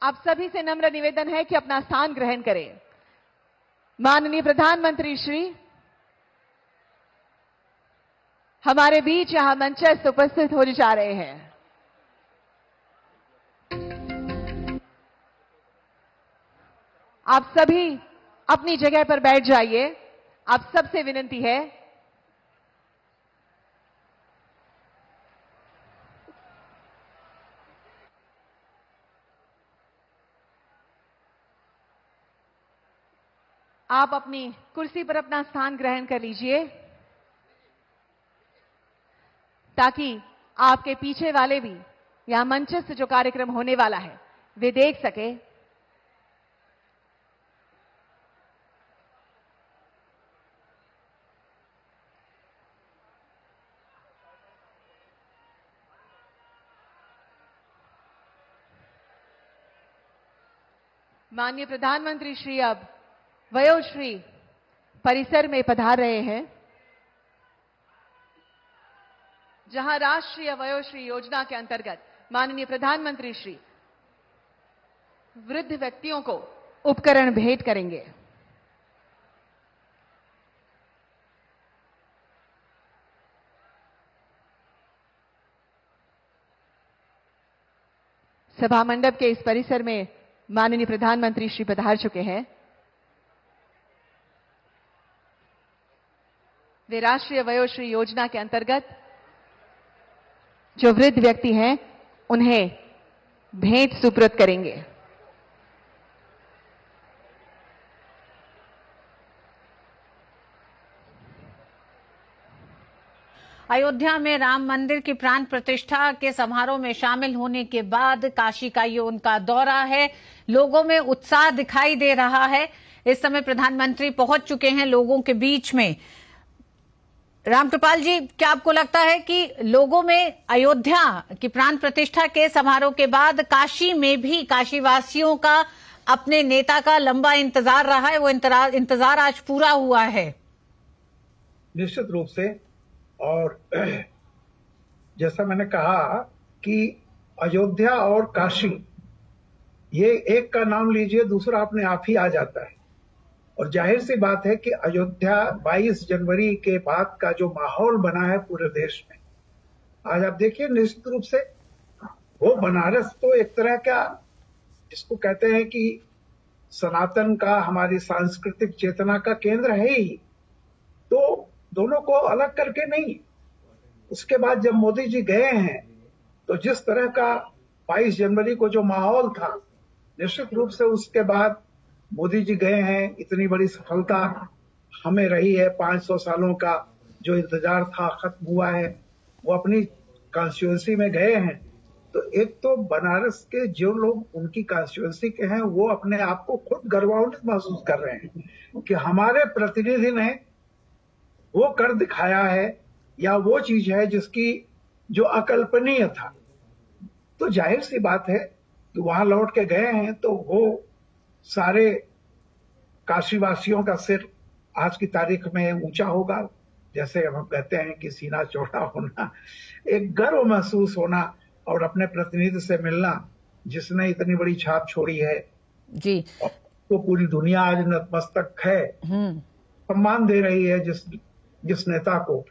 आप सभी से नम्र निवेदन है कि अपना स्थान ग्रहण करें। माननीय प्रधानमंत्री श्री हमारे बीच यहां मंचस्थ उपस्थित हो जा रहे हैं। आप सभी अपनी जगह पर बैठ जाइए। आप सबसे विनती है। आप अपनी कुर्सी पर अपना स्थान ग्रहण कर लीजिए ताकि आपके पीछे वाले भी यहां मंचस्थ जो कार्यक्रम होने वाला है वे देख सके। माननीय प्रधानमंत्री श्री अब वयोश्री परिसर में पधार रहे हैं, जहां राष्ट्रीय वयोश्री योजना के अंतर्गत माननीय प्रधानमंत्री श्री वृद्ध व्यक्तियों को उपकरण भेंट करेंगे। सभा मंडप के इस परिसर में माननीय प्रधानमंत्री श्री पधार चुके हैं। वे राष्ट्रीय वयोश्री योजना के अंतर्गत जो वृद्ध व्यक्ति हैं उन्हें भेंट सुपुर्द करेंगे। अयोध्या में राम मंदिर की प्राण प्रतिष्ठा के समारोह में शामिल होने के बाद काशी का ये उनका दौरा है। लोगों में उत्साह दिखाई दे रहा है। इस समय प्रधानमंत्री पहुंच चुके हैं लोगों के बीच में। रामकृपाल जी, क्या आपको लगता है कि लोगों में अयोध्या की प्राण प्रतिष्ठा के समारोह के बाद काशी में भी काशीवासियों का अपने नेता का लंबा इंतजार रहा है, वो इंतजार आज पूरा हुआ है? निश्चित रूप से। और जैसा मैंने कहा कि अयोध्या और काशी, ये एक का नाम लीजिए दूसरा अपने आप ही आ जाता है। और जाहिर सी बात है कि अयोध्या 22 जनवरी के बाद का जो माहौल बना है पूरे देश में, आज आप देखिए निश्चित रूप से वो बनारस तो एक तरह का जिसको कहते हैं कि सनातन का, हमारी सांस्कृतिक चेतना का केंद्र है ही। तो दोनों को अलग करके नहीं। उसके बाद जब मोदी जी गए हैं तो जिस तरह का 22 जनवरी को जो माहौल था, निश्चित रूप से उसके बाद मोदी जी गए हैं, इतनी बड़ी सफलता हमें रही है। 500 सालों का जो इंतजार था खत्म हुआ है। वो अपनी कॉन्स्टिट्यूएंसी में गए हैं तो एक तो बनारस के जो लोग उनकी कॉन्स्टिट्यूएंसी के हैं वो अपने आप को खुद गौरवान्वित महसूस कर रहे हैं कि हमारे प्रतिनिधि ने वो कर दिखाया है या वो चीज है जिसकी जो अकल्पनीय था। तो जाहिर सी बात है कि वहां लौट के गए हैं तो वो सारे काशीवासियों का सिर आज की तारीख में ऊंचा होगा। जैसे हम कहते हैं कि सीना चौड़ा होना, एक गर्व महसूस होना और अपने प्रतिनिधि से मिलना जिसने इतनी बड़ी छाप छोड़ी है जी। तो पूरी दुनिया आज नतमस्तक है, सम्मान दे रही है जिस नेता को,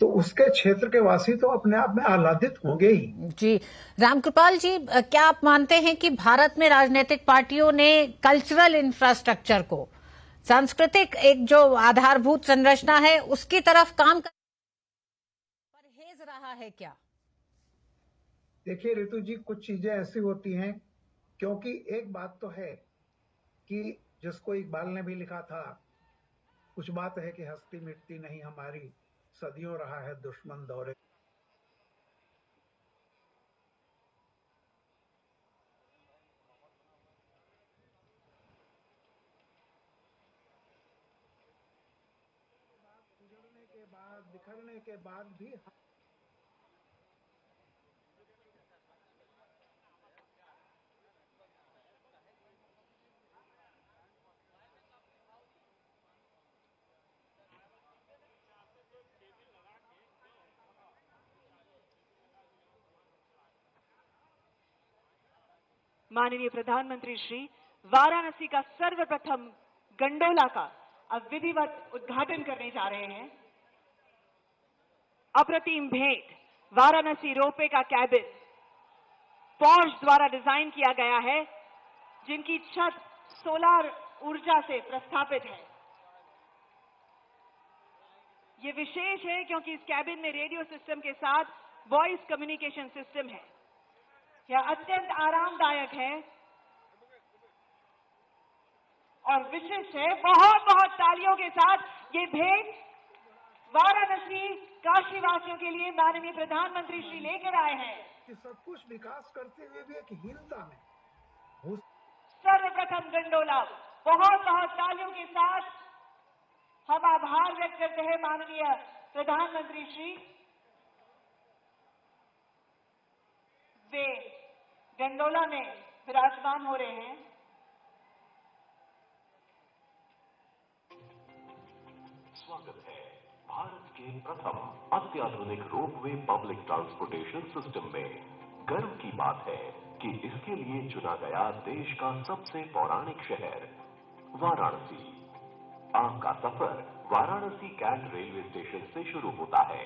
तो उसके क्षेत्र के वासी तो अपने आप में आह्लादित होंगे ही। जी रामकृपाल जी, क्या आप मानते हैं कि भारत में राजनीतिक पार्टियों ने कल्चरल इंफ्रास्ट्रक्चर को, सांस्कृतिक एक जो आधारभूत संरचना है उसकी तरफ काम कर परहेज रहा है क्या? देखिए ऋतु जी, कुछ चीजें ऐसी होती हैं, क्योंकि एक बात तो है कि जिसको इकबाल ने भी लिखा था, कुछ बात है कि हस्ती मिटती नहीं हमारी, सदियों रहा है दुश्मन दौरे। बिखरने के बाद भी माननीय प्रधानमंत्री श्री वाराणसी का सर्वप्रथम गंडोला का अब विधिवत उद्घाटन करने जा रहे हैं। अप्रतिम भेंट वाराणसी रोपवे का कैबिन पोर्श द्वारा डिजाइन किया गया है, जिनकी छत सोलर ऊर्जा से प्रस्थापित है। ये विशेष है क्योंकि इस कैबिन में रेडियो सिस्टम के साथ वॉइस कम्युनिकेशन सिस्टम है। यह अत्यंत आरामदायक है और विशिष्ट है। बहुत बहुत तालियों के साथ ये भेंट वाराणसी काशीवासियों के लिए माननीय प्रधानमंत्री श्री लेकर आए हैं कि सब कुछ विकास करते हुए भी एक हीनता में सर्वप्रथम गंडोला। बहुत बहुत तालियों के साथ हम आभार व्यक्त करते हैं माननीय प्रधानमंत्री श्री। वे गंडोला में विराजमान हो रहे हैं। स्वागत है भारत के प्रथम अत्याधुनिक रोपवे पब्लिक ट्रांसपोर्टेशन सिस्टम में। गर्व की बात है कि इसके लिए चुना गया देश का सबसे पौराणिक शहर वाराणसी। आपका सफर वाराणसी कैंट रेलवे स्टेशन से शुरू होता है।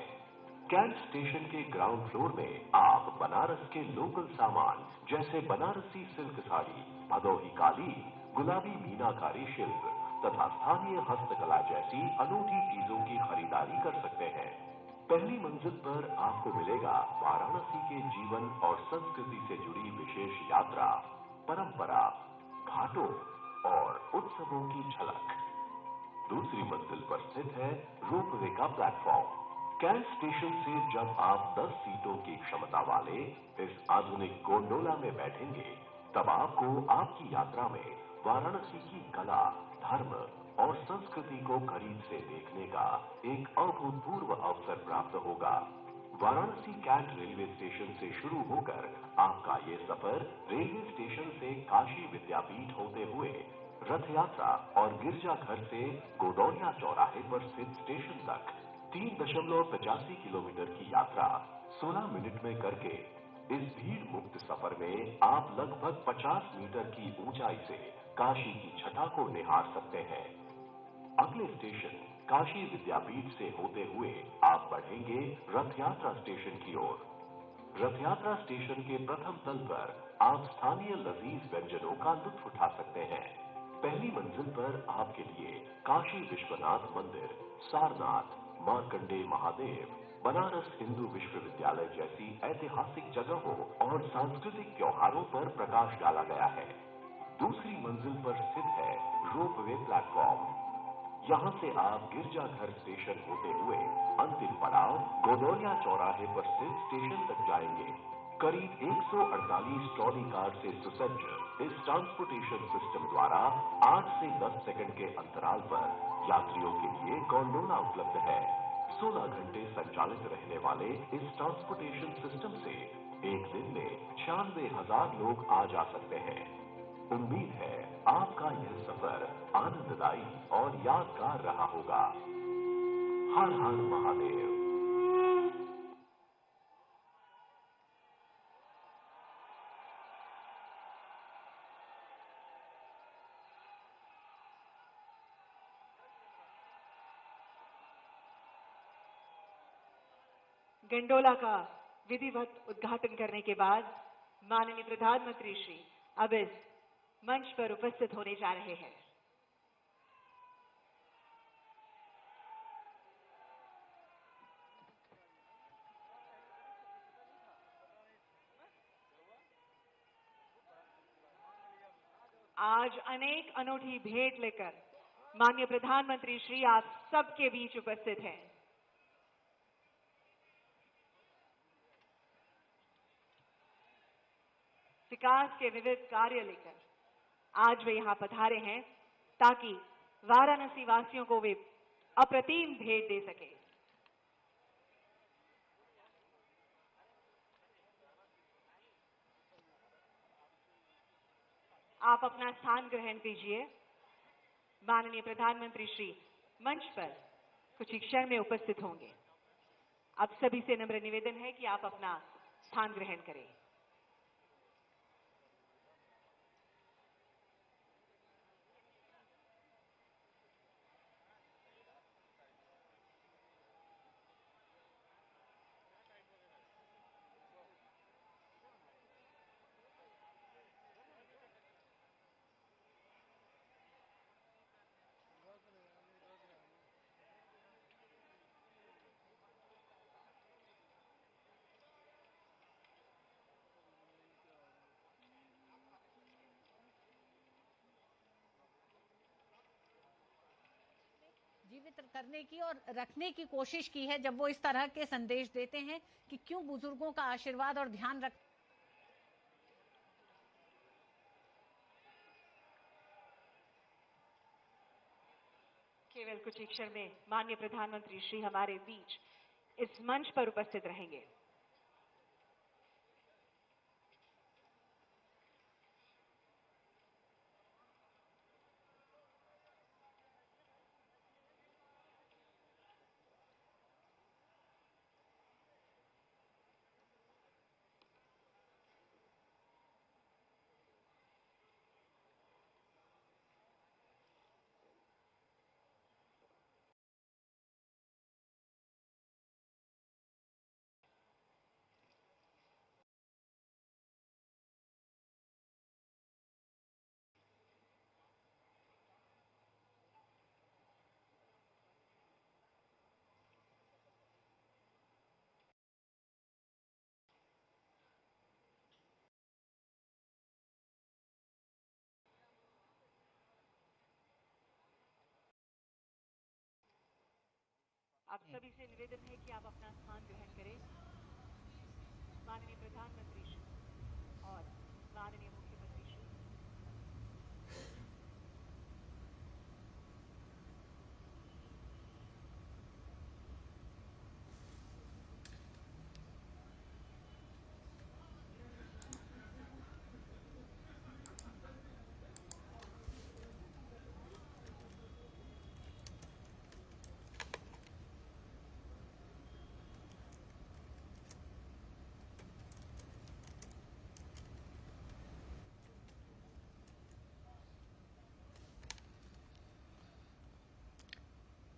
कैंट स्टेशन के ग्राउंड फ्लोर में आप बनारस के लोकल सामान जैसे बनारसी सिल्क साड़ी, भदोही कालीन, गुलाबी मीनाकारी शिल्प तथा स्थानीय हस्तकला जैसी अनूठी चीजों की खरीदारी कर सकते हैं। पहली मंजिल पर आपको मिलेगा वाराणसी के जीवन और संस्कृति से जुड़ी विशेष यात्रा, परंपरा, घाटों और उत्सवों की झलक। दूसरी मंजिल पर स्थित है रोपवे का प्लेटफॉर्म। कैंट स्टेशन से जब आप 10 सीटों की क्षमता वाले इस आधुनिक गोंडोला में बैठेंगे, तब आपको आपकी यात्रा में वाराणसी की कला, धर्म और संस्कृति को करीब से देखने का एक अभूतपूर्व अवसर प्राप्त होगा। वाराणसी कैंट रेलवे स्टेशन से शुरू होकर आपका ये सफर रेलवे स्टेशन से काशी विद्यापीठ होते हुए रथ यात्रा और गिरजाघर से गोदौलिया चौराहे पर स्थित स्टेशन तक 3.85 किलोमीटर की यात्रा 16 मिनट में करके इस भीड़ मुक्त सफर में आप लगभग 50 मीटर की ऊंचाई से काशी की छटा को निहार सकते हैं। अगले स्टेशन काशी विद्यापीठ से होते हुए आप बढ़ेंगे रथ यात्रा स्टेशन की ओर। रथ यात्रा स्टेशन के प्रथम तल पर आप स्थानीय लजीज व्यंजनों का लुत्फ उठा सकते हैं। पहली मंजिल पर आपके लिए काशी विश्वनाथ मंदिर, सारनाथ, मार्कंडेय महादेव, बनारस हिंदू विश्वविद्यालय जैसी ऐतिहासिक जगहों और सांस्कृतिक त्योहारों पर प्रकाश डाला गया है। दूसरी मंजिल पर स्थित है रोपवे प्लेटफॉर्म। यहां से आप गिरजाघर स्टेशन होते हुए अंतिम पड़ाव गोदौलिया चौराहे पर स्थित स्टेशन तक जाएंगे। करीब 148 ट्रॉली कार से सुसज्ज इस ट्रांसपोर्टेशन सिस्टम द्वारा 8 से 10 सेकंड के अंतराल पर यात्रियों के लिए गोंडोला उपलब्ध है। 16 घंटे संचालित रहने वाले इस ट्रांसपोर्टेशन सिस्टम से एक दिन में 96,000 लोग आ जा सकते हैं। उम्मीद है आपका यह सफर आनंददायी और यादगार रहा होगा। हर हर महादेव। गंडोला का विधिवत उद्घाटन करने के बाद माननीय प्रधानमंत्री श्री अब इस मंच पर उपस्थित होने जा रहे हैं। आज अनेक अनूठी भेंट लेकर माननीय प्रधानमंत्री श्री आप सबके बीच उपस्थित हैं। विकास के विविध कार्य लेकर आज वे यहां पधारे हैं ताकि वाराणसी वासियों को वे अप्रतिम भेंट दे सके। आप अपना स्थान ग्रहण कीजिए। माननीय प्रधानमंत्री श्री मंच पर कुछ ही क्षण में उपस्थित होंगे। आप सभी से नम्र निवेदन है कि आप अपना स्थान ग्रहण करें। जीवित करने की और रखने की कोशिश की है जब वो इस तरह के संदेश देते हैं कि क्यों बुजुर्गों का आशीर्वाद और ध्यान रख। केवल कुछ ही क्षण में माननीय प्रधानमंत्री श्री हमारे बीच इस मंच पर उपस्थित रहेंगे। आप सभी से निवेदन है कि आप अपना स्थान ग्रहण करें। माननीय प्रधानमंत्री श्री और माननीय मुख्यमंत्री श्री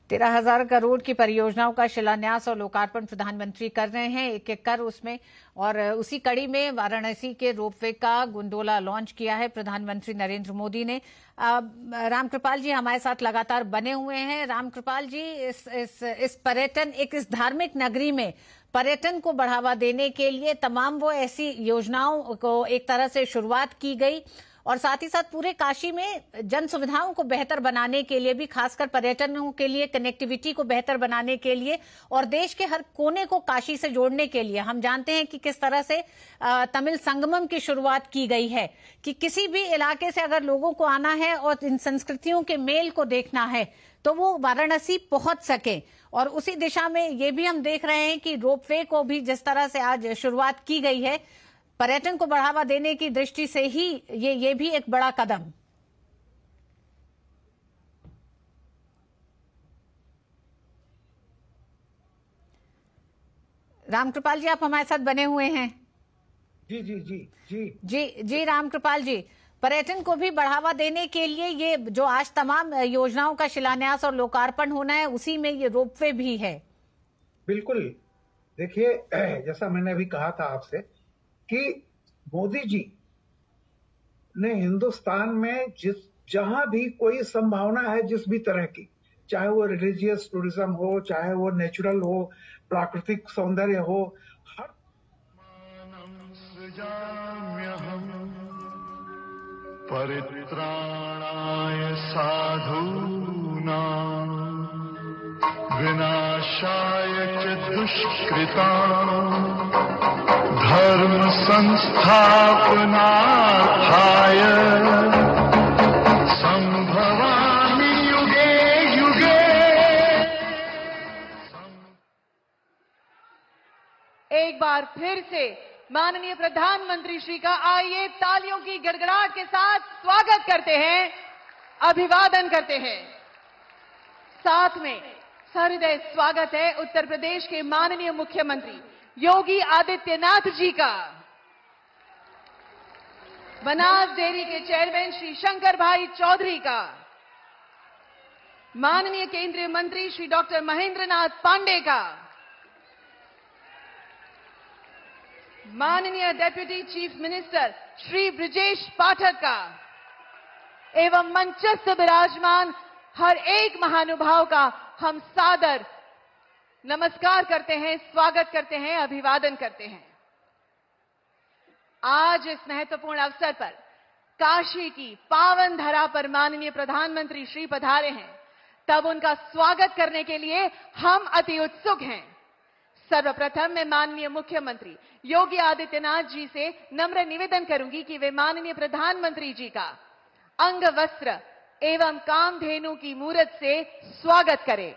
तेरह 13,000 करोड़ की परियोजनाओं का शिलान्यास और लोकार्पण प्रधानमंत्री कर रहे हैं, एक एक कर उसमें। और उसी कड़ी में वाराणसी के रोपवे का गुंडोला लॉन्च किया है प्रधानमंत्री नरेंद्र मोदी ने। रामकृपाल जी हमारे साथ लगातार बने हुए हैं। रामकृपाल जी, इस पर्यटन, इस धार्मिक नगरी में पर्यटन को बढ़ावा देने के लिए तमाम वो ऐसी योजनाओं को एक तरह से शुरुआत की गई और साथ ही साथ पूरे काशी में जन सुविधाओं को बेहतर बनाने के लिए भी, खासकर पर्यटनों के लिए कनेक्टिविटी को बेहतर बनाने के लिए और देश के हर कोने को काशी से जोड़ने के लिए हम जानते हैं कि किस तरह से तमिल संगमम की शुरुआत की गई है कि किसी भी इलाके से अगर लोगों को आना है और इन संस्कृतियों के मेल को देखना है तो वो वाराणसी पहुंच सके। और उसी दिशा में ये भी हम देख रहे हैं कि रोपवे को भी जिस तरह से आज शुरुआत की गई है, पर्यटन को बढ़ावा देने की दृष्टि से ही ये भी एक बड़ा कदम। रामकृपाल जी, आप हमारे साथ बने हुए हैं। जी जी जी जी जी जी रामकृपाल जी, पर्यटन को भी बढ़ावा देने के लिए ये जो आज तमाम योजनाओं का शिलान्यास और लोकार्पण होना है, उसी में ये रोपवे भी है। बिल्कुल। देखिए, जैसा मैंने अभी कहा था आपसे कि मोदी जी ने हिंदुस्तान में जहां भी कोई संभावना है, जिस भी तरह की, चाहे वो रिलीजियस टूरिज्म हो, चाहे वो नेचुरल हो, प्राकृतिक सौंदर्य हो, हर परित्राणाय साधूनां विनाशाय च दुष्कृतां धर्म संस्थापनार्थाय संभवामि युगे युगे। एक बार फिर से माननीय प्रधानमंत्री श्री का आइए तालियों की गड़गड़ाहट के साथ स्वागत करते हैं, अभिवादन करते हैं। साथ में सहृदय स्वागत है उत्तर प्रदेश के माननीय मुख्यमंत्री योगी आदित्यनाथ जी का, बनास डेयरी के चेयरमैन श्री शंकर भाई चौधरी का, माननीय केंद्रीय मंत्री श्री डॉक्टर महेंद्र नाथ पांडे का, माननीय deputy chief minister Shri Brajesh Pathak का एवं मंचस्थ विराजमान हर एक महानुभाव का हम सादर नमस्कार करते हैं, स्वागत करते हैं, अभिवादन करते हैं। आज इस महत्वपूर्ण अवसर पर काशी की पावन धरा पर माननीय प्रधानमंत्री श्री पधारे हैं। तब उनका स्वागत करने के लिए हम अति उत्सुक हैं। सर्वप्रथम मैं माननीय मुख्यमंत्री योगी आदित्यनाथ जी से नम्र निवेदन करूंगी कि वे माननीय प्रधानमंत्री जी का अंग वस्त्र एवं कामधेनु की मूरत से स्वागत करें।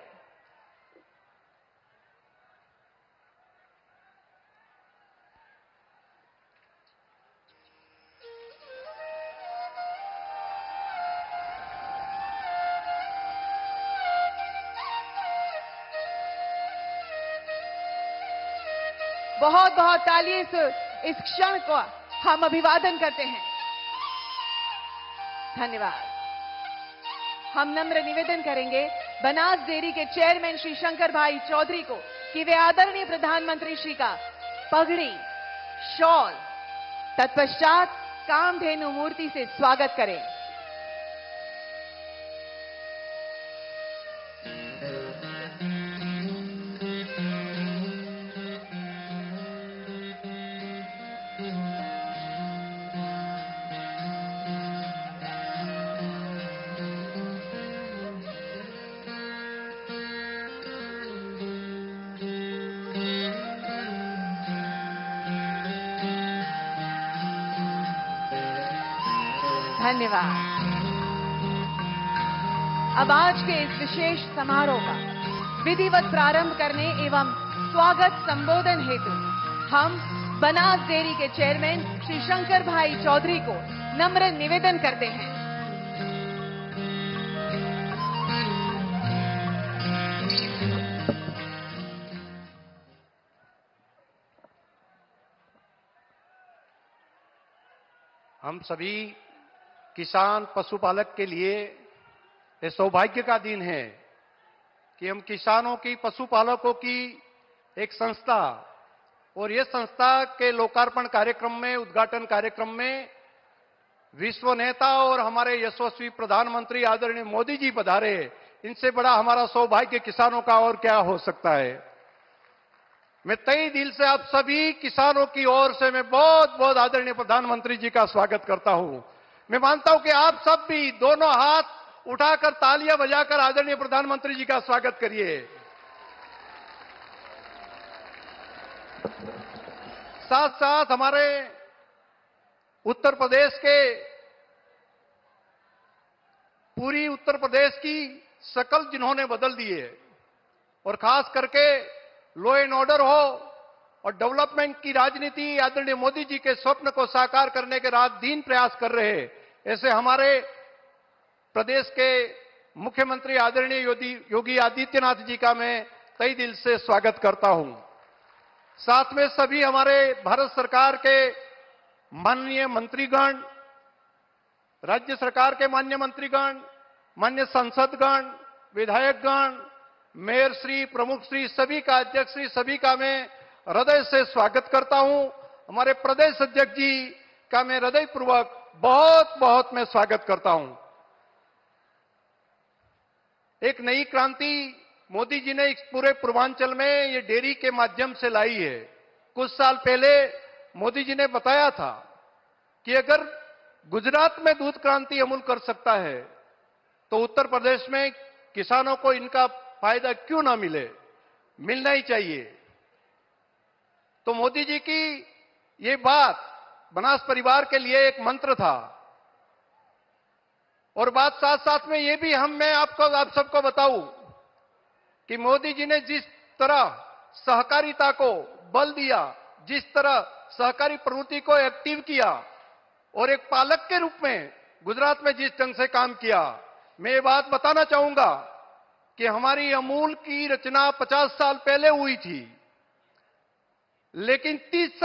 बहुत बहुत तालियों से इस क्षण को हम अभिवादन करते हैं। धन्यवाद। हम नम्र निवेदन करेंगे बनास डेयरी के चेयरमैन श्री शंकर भाई चौधरी को कि वे आदरणीय प्रधानमंत्री श्री का पगड़ी, शॉल तत्पश्चात कामधेनु मूर्ति से स्वागत करें। धन्यवाद। अब आज के इस विशेष समारोह का विधिवत प्रारंभ करने एवं स्वागत संबोधन हेतु हम बनास डेयरी के चेयरमैन श्री शंकर भाई चौधरी को नम्र निवेदन करते हैं। हम सभी किसान पशुपालक के लिए ये सौभाग्य का दिन है कि हम किसानों की, पशुपालकों की एक संस्था और ये संस्था के लोकार्पण कार्यक्रम में, उद्घाटन कार्यक्रम में विश्व नेता और हमारे यशस्वी प्रधानमंत्री आदरणीय मोदी जी पधारे। इनसे बड़ा हमारा सौभाग्य किसानों का और क्या हो सकता है। मैं तहे दिल से आप सभी किसानों की ओर से मैं बहुत बहुत आदरणीय प्रधानमंत्री जी का स्वागत करता हूं। मैं मानता हूं कि आप सब भी दोनों हाथ उठाकर तालियां बजाकर आदरणीय प्रधानमंत्री जी का स्वागत करिए। साथ साथ हमारे उत्तर प्रदेश के, पूरी उत्तर प्रदेश की शकल जिन्होंने बदल दी है और खास करके लॉ एंड ऑर्डर हो और डेवलपमेंट की राजनीति आदरणीय मोदी जी के स्वप्न को साकार करने के रात दिन प्रयास कर रहे हैं, ऐसे हमारे प्रदेश के मुख्यमंत्री आदरणीय योगी आदित्यनाथ जी का मैं तहे दिल से स्वागत करता हूं। साथ में सभी हमारे भारत सरकार के माननीय मंत्रीगण, राज्य सरकार के माननीय मंत्रीगण, माननीय सांसदगण, विधायकगण, मेयर श्री, प्रमुख श्री, सभी का, अध्यक्ष श्री, सभी का मैं हृदय से स्वागत करता हूं। हमारे प्रदेश अध्यक्ष जी का मैं हृदयपूर्वक बहुत बहुत मैं स्वागत करता हूं। एक नई क्रांति मोदी जी ने इस पूरे पूर्वांचल में ये डेयरी के माध्यम से लाई है। कुछ साल पहले मोदी जी ने बताया था कि अगर गुजरात में दूध क्रांति अमूल कर सकता है तो उत्तर प्रदेश में किसानों को इनका फायदा क्यों ना मिले, मिलना ही चाहिए। तो मोदी जी की ये बात बनास परिवार के लिए एक मंत्र था और बात साथ साथ में ये भी मैं आप सबको बताऊं कि मोदी जी ने जिस तरह सहकारिता को बल दिया, जिस तरह सहकारी प्रवृत्ति को एक्टिव किया और एक पालक के रूप में गुजरात में जिस ढंग से काम किया, मैं ये बात बताना चाहूंगा कि हमारी अमूल की रचना 50 साल पहले हुई थी, लेकिन 30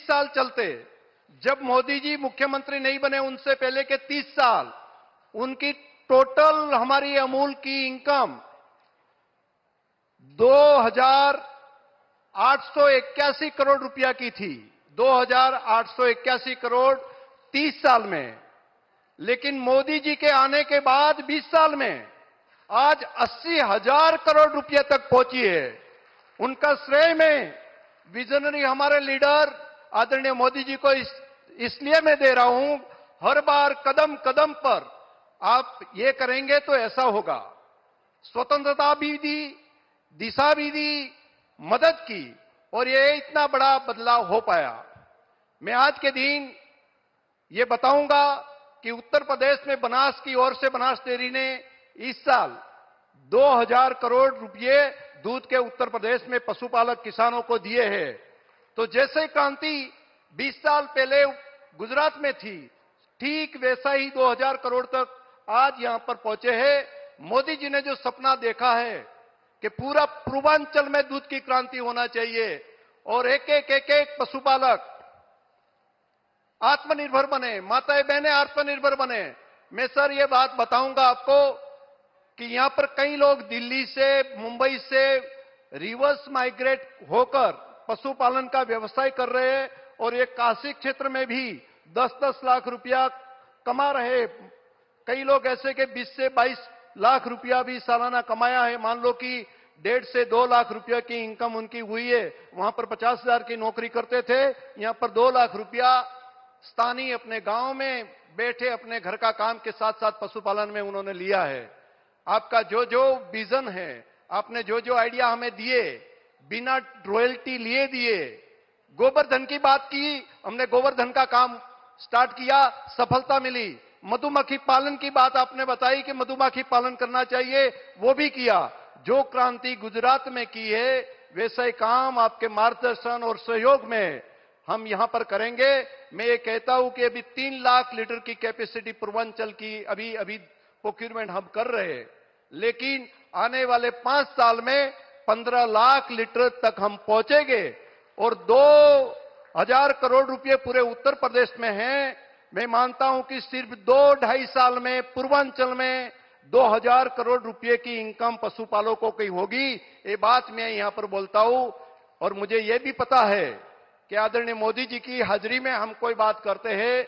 साल चलते, जब मोदी जी मुख्यमंत्री नहीं बने उनसे पहले के 30 साल उनकी टोटल हमारी अमूल की इनकम 2,881 करोड़ रुपया की थी। 2,881 करोड़ 30 साल में। लेकिन मोदी जी के आने के बाद 20 साल में आज 80,000 करोड़ रुपये तक पहुंची है। उनका श्रेय में विजनरी हमारे लीडर आदरणीय मोदी जी को इसलिए मैं दे रहा हूं, हर बार कदम कदम पर आप ये करेंगे तो ऐसा होगा। स्वतंत्रता भी दी, दिशा भी दी, मदद की, और ये इतना बड़ा बदलाव हो पाया। मैं आज के दिन ये बताऊंगा कि उत्तर प्रदेश में बनास की ओर से बनास डेयरी ने इस साल 2000 करोड़ रुपए दूध के उत्तर प्रदेश में पशुपालक किसानों को दिए हैं। तो जैसे क्रांति 20 साल पहले गुजरात में थी, ठीक वैसा ही 2000 करोड़ तक आज यहां पर पहुंचे हैं। मोदी जी ने जो सपना देखा है कि पूरा पूर्वांचल में दूध की क्रांति होना चाहिए और एक एक पशुपालक आत्मनिर्भर बने, माताएं बहनें आत्मनिर्भर बने। मैं सर ये बात बताऊंगा आपको कि यहां पर कई लोग दिल्ली से, मुंबई से रिवर्स माइग्रेट होकर पशुपालन का व्यवसाय कर रहे हैं और ये काशी क्षेत्र में भी 10-10 लाख रुपया कमा रहे। कई लोग ऐसे के 20 से 22 लाख रुपया भी सालाना कमाया है। मान लो कि 1.5 से 2 लाख रुपया की इनकम उनकी हुई है। वहां पर 50,000 की नौकरी करते थे, यहां पर 2 लाख रुपया स्थानीय अपने गांव में बैठे अपने घर का काम के साथ साथ पशुपालन में उन्होंने लिया है। आपका जो जो विजन है, आपने जो जो आइडिया हमें दिए, बिना रॉयल्टी लिए दिए, गोवर्धन की बात की, हमने गोवर्धन का काम स्टार्ट किया, सफलता मिली। मधुमक्खी पालन की बात आपने बताई कि मधुमक्खी पालन करना चाहिए, वो भी किया। जो क्रांति गुजरात में की है वैसा ही काम आपके मार्गदर्शन और सहयोग में हम यहां पर करेंगे। मैं ये कहता हूं कि अभी 3 लाख लीटर की कैपेसिटी पूर्वांचल की अभी प्रोक्यूरमेंट हम कर रहे हैं, लेकिन आने वाले 5 साल में 15 लाख लीटर तक हम पहुंचेंगे और 2000 करोड़ रुपए पूरे उत्तर प्रदेश में हैं। मैं मानता हूं कि सिर्फ 2-2.5 साल में पूर्वांचल में 2000 करोड़ रुपए की इनकम पशुपालकों की होगी। ये बात मैं यहां पर बोलता हूं और मुझे यह भी पता है कि आदरणीय मोदी जी की हाजिरी में हम कोई बात करते हैं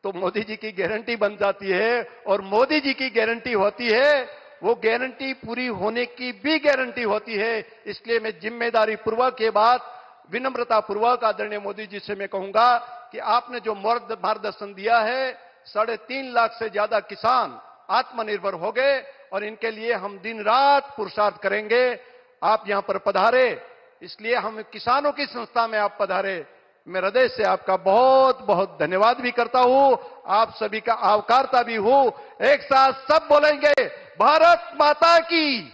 तो मोदी जी की गारंटी बन जाती है और मोदी जी की गारंटी होती है, वो गारंटी पूरी होने की भी गारंटी होती है। इसलिए मैं जिम्मेदारी पूर्वक ये बात विनम्रता पूर्वक आदरणीय मोदी जी से मैं कहूंगा कि आपने जो मार्गदर्शन दिया है, 3.5 लाख से ज्यादा किसान आत्मनिर्भर हो गए और इनके लिए हम दिन रात पुरुषार्थ करेंगे। आप यहां पर पधारे, इसलिए हम किसानों की संस्था में आप पधारे। मैं हृदय से आपका बहुत बहुत धन्यवाद भी करता हूं, आप सभी का आवकारता भी हूं। एक साथ सब बोलेंगे, भारत माता की।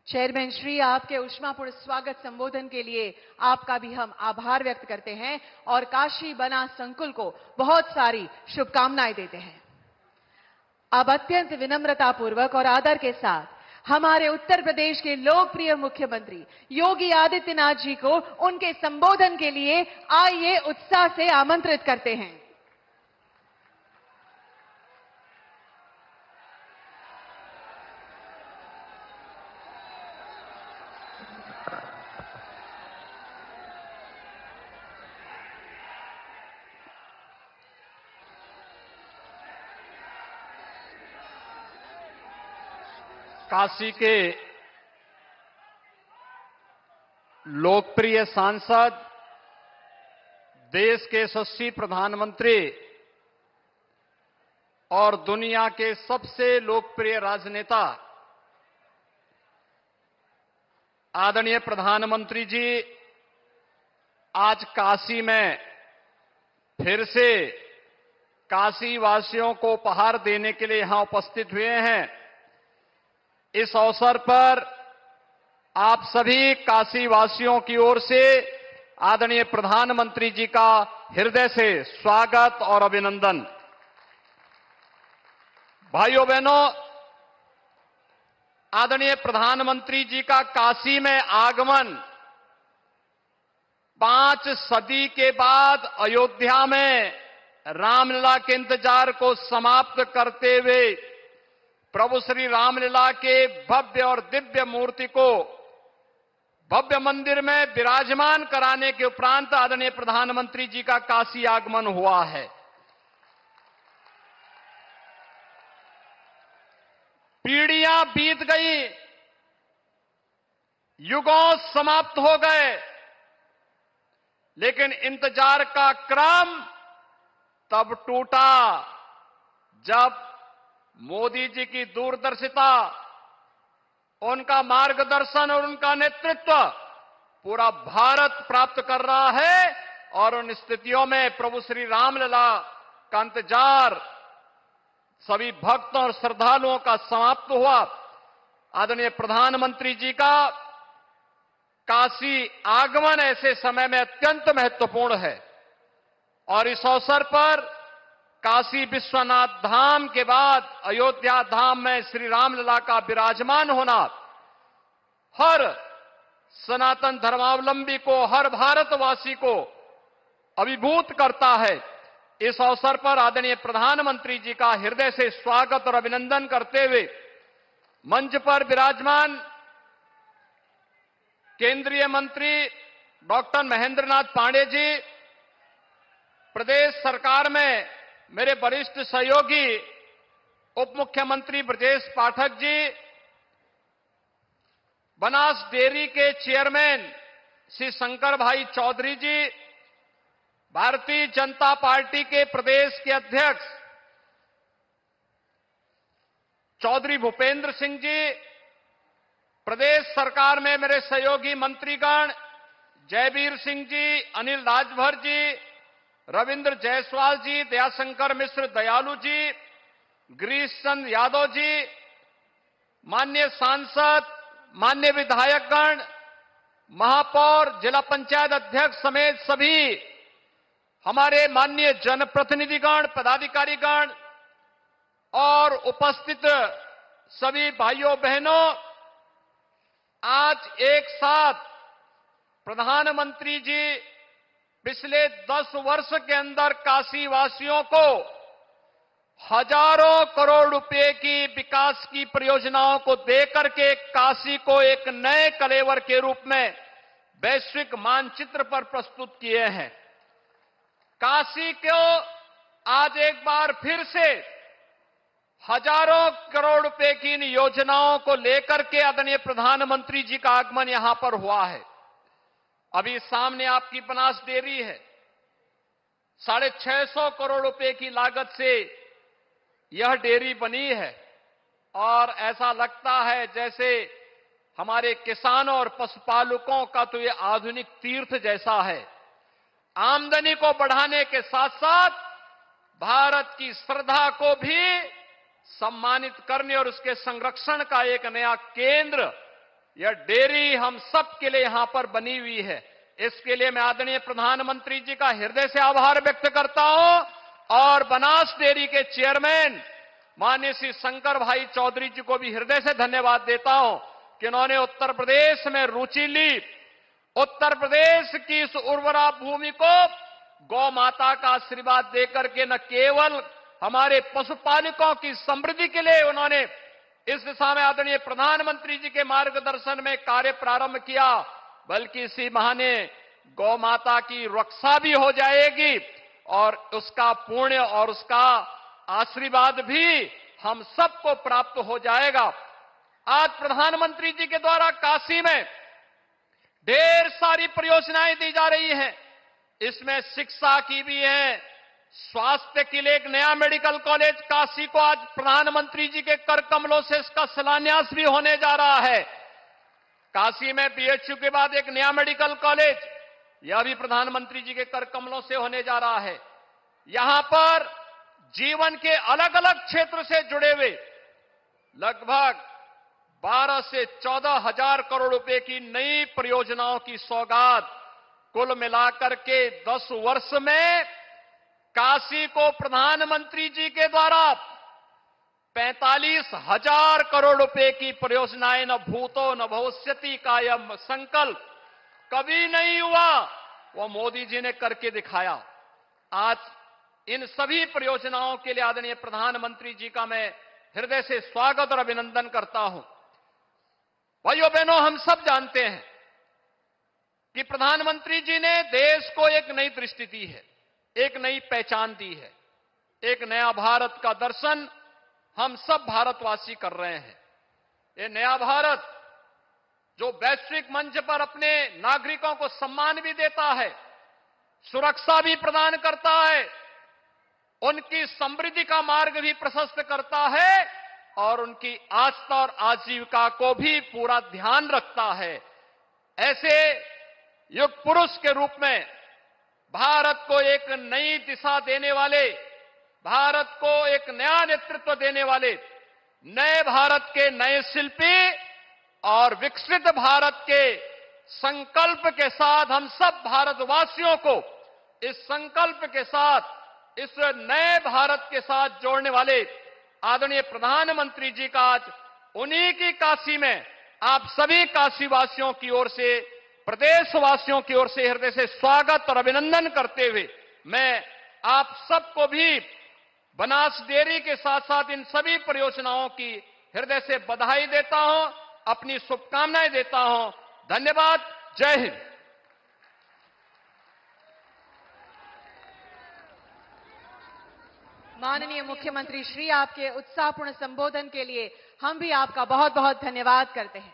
चेयरमैन श्री, आपके उष्मापूर्ण स्वागत संबोधन के लिए आपका भी हम आभार व्यक्त करते हैं और काशी बनास संकुल को बहुत सारी शुभकामनाएं देते हैं। अब अत्यंत विनम्रता पूर्वक और आदर के साथ हमारे उत्तर प्रदेश के लोकप्रिय मुख्यमंत्री योगी आदित्यनाथ जी को उनके संबोधन के लिए आइए उत्साह से आमंत्रित करते हैं। काशी के लोकप्रिय सांसद, देश के यशस्वी प्रधानमंत्री और दुनिया के सबसे लोकप्रिय राजनेता आदरणीय प्रधानमंत्री जी आज काशी में फिर से काशी वासियों को उपहार देने के लिए यहां उपस्थित हुए हैं। इस अवसर पर आप सभी काशी वासियों की ओर से आदरणीय प्रधानमंत्री जी का हृदय से स्वागत और अभिनंदन। भाइयों बहनों, आदरणीय प्रधानमंत्री जी का काशी में आगमन 5 सदी के बाद अयोध्या में रामलीला के इंतजार को समाप्त करते हुए प्रभु श्री रामलीला के भव्य और दिव्य मूर्ति को भव्य मंदिर में विराजमान कराने के उपरांत आदरणीय प्रधानमंत्री जी का काशी आगमन हुआ है। पीढ़ियां बीत गई, युगों समाप्त हो गए, लेकिन इंतजार का क्रम तब टूटा जब मोदी जी की दूरदर्शिता, उनका मार्गदर्शन और उनका नेतृत्व पूरा भारत प्राप्त कर रहा है। और उन स्थितियों में प्रभु श्री रामलला का इंतजार सभी भक्तों और श्रद्धालुओं का समाप्त हुआ। आदरणीय प्रधानमंत्री जी का काशी आगमन ऐसे समय में अत्यंत महत्वपूर्ण है और इस अवसर पर काशी विश्वनाथ धाम के बाद अयोध्या धाम में श्री रामलला का विराजमान होना हर सनातन धर्मावलंबी को, हर भारतवासी को अभिभूत करता है। इस अवसर पर आदरणीय प्रधानमंत्री जी का हृदय से स्वागत और अभिनंदन करते हुए मंच पर विराजमान केंद्रीय मंत्री डॉक्टर महेंद्र नाथ पांडेय जी, प्रदेश सरकार में मेरे वरिष्ठ सहयोगी उप मुख्यमंत्री ब्रजेश पाठक जी, बनास डेयरी के चेयरमैन श्री शंकर भाई चौधरी जी, भारतीय जनता पार्टी के प्रदेश के अध्यक्ष चौधरी भूपेंद्र सिंह जी, प्रदेश सरकार में मेरे सहयोगी मंत्रीगण जयवीर सिंह जी, अनिल राजभर जी, रविंद्र जायसवाल जी, दयाशंकर मिश्र दयालु जी, गिरीश चंद यादव जी, माननीय सांसद, माननीय विधायकगण, महापौर, जिला पंचायत अध्यक्ष समेत सभी हमारे माननीय जनप्रतिनिधिगण, पदाधिकारीगण और उपस्थित सभी भाइयों बहनों, आज एक साथ प्रधानमंत्री जी पिछले 10 वर्ष के अंदर काशी वासियों को हजारों करोड़ रुपए की विकास की परियोजनाओं को देकर के काशी को एक नए कलेवर के रूप में वैश्विक मानचित्र पर प्रस्तुत किए हैं। काशी को आज एक बार फिर से हजारों करोड़ रुपए की इन योजनाओं को लेकर के आदरणीय प्रधानमंत्री जी का आगमन यहां पर हुआ है। अभी सामने आपकी बनास डेयरी है, 650 करोड़ रुपए की लागत से यह डेयरी बनी है और ऐसा लगता है जैसे हमारे किसानों और पशुपालकों का तो ये आधुनिक तीर्थ जैसा है। आमदनी को बढ़ाने के साथ साथ भारत की श्रद्धा को भी सम्मानित करने और उसके संरक्षण का एक नया केंद्र यह डेयरी हम सब के लिए यहां पर बनी हुई है। इसके लिए मैं आदरणीय प्रधानमंत्री जी का हृदय से आभार व्यक्त करता हूं और बनास डेयरी के चेयरमैन माननीय श्री शंकर भाई चौधरी जी को भी हृदय से धन्यवाद देता हूं कि उन्होंने उत्तर प्रदेश में रुचि ली। उत्तर प्रदेश की इस उर्वरा भूमि को गौ माता का आशीर्वाद देकर के न केवल हमारे पशुपालकों की समृद्धि के लिए उन्होंने इस दिशा में आदरणीय प्रधानमंत्री जी के मार्गदर्शन में कार्य प्रारंभ किया, बल्कि इसी बहाने गौ माता की रक्षा भी हो जाएगी और उसका पुण्य और उसका आशीर्वाद भी हम सबको प्राप्त हो जाएगा। आज प्रधानमंत्री जी के द्वारा काशी में ढेर सारी परियोजनाएं दी जा रही हैं। इसमें शिक्षा की भी है, स्वास्थ्य के लिए एक नया मेडिकल कॉलेज काशी को आज प्रधानमंत्री जी के कर कमलों से इसका शिलान्यास भी होने जा रहा है। काशी में बीएचयू के बाद एक नया मेडिकल कॉलेज, यह भी प्रधानमंत्री जी के कर कमलों से होने जा रहा है। यहां पर जीवन के अलग अलग क्षेत्र से जुड़े हुए लगभग 12 से 14 हजार करोड़ रुपए की नई परियोजनाओं की सौगात कुल मिलाकर के 10 वर्ष में काशी को प्रधानमंत्री जी के द्वारा 45,000 करोड़ रुपए की परियोजनाएं न भूतो न भविष्यति का यह संकल्प कभी नहीं हुआ, वो मोदी जी ने करके दिखाया। आज इन सभी परियोजनाओं के लिए आदरणीय प्रधानमंत्री जी का मैं हृदय से स्वागत और अभिनंदन करता हूं। भाइयों बहनों, हम सब जानते हैं कि प्रधानमंत्री जी ने देश को एक नई दृष्टि दी है, एक नई पहचान दी है, एक नया भारत का दर्शन हम सब भारतवासी कर रहे हैं। ये नया भारत जो वैश्विक मंच पर अपने नागरिकों को सम्मान भी देता है, सुरक्षा भी प्रदान करता है, उनकी समृद्धि का मार्ग भी प्रशस्त करता है और उनकी आस्था और आजीविका को भी पूरा ध्यान रखता है। ऐसे युग पुरुष के रूप में भारत को एक नई दिशा देने वाले, भारत को एक नया नेतृत्व देने वाले, नए भारत के नए शिल्पी और विकसित भारत के संकल्प के साथ हम सब भारतवासियों को इस संकल्प के साथ, इस नए भारत के साथ जोड़ने वाले आदरणीय प्रधानमंत्री जी का आज उन्हीं की काशी में आप सभी काशीवासियों की ओर से, प्रदेशवासियों की ओर से हृदय से स्वागत और अभिनंदन करते हुए मैं आप सबको भी बनास डेयरी के साथ साथ इन सभी परियोजनाओं की हृदय से बधाई देता हूं, अपनी शुभकामनाएं देता हूं। धन्यवाद। जय हिंद। माननीय मुख्यमंत्री श्री, आपके उत्साहपूर्ण संबोधन के लिए हम भी आपका बहुत बहुत धन्यवाद करते हैं।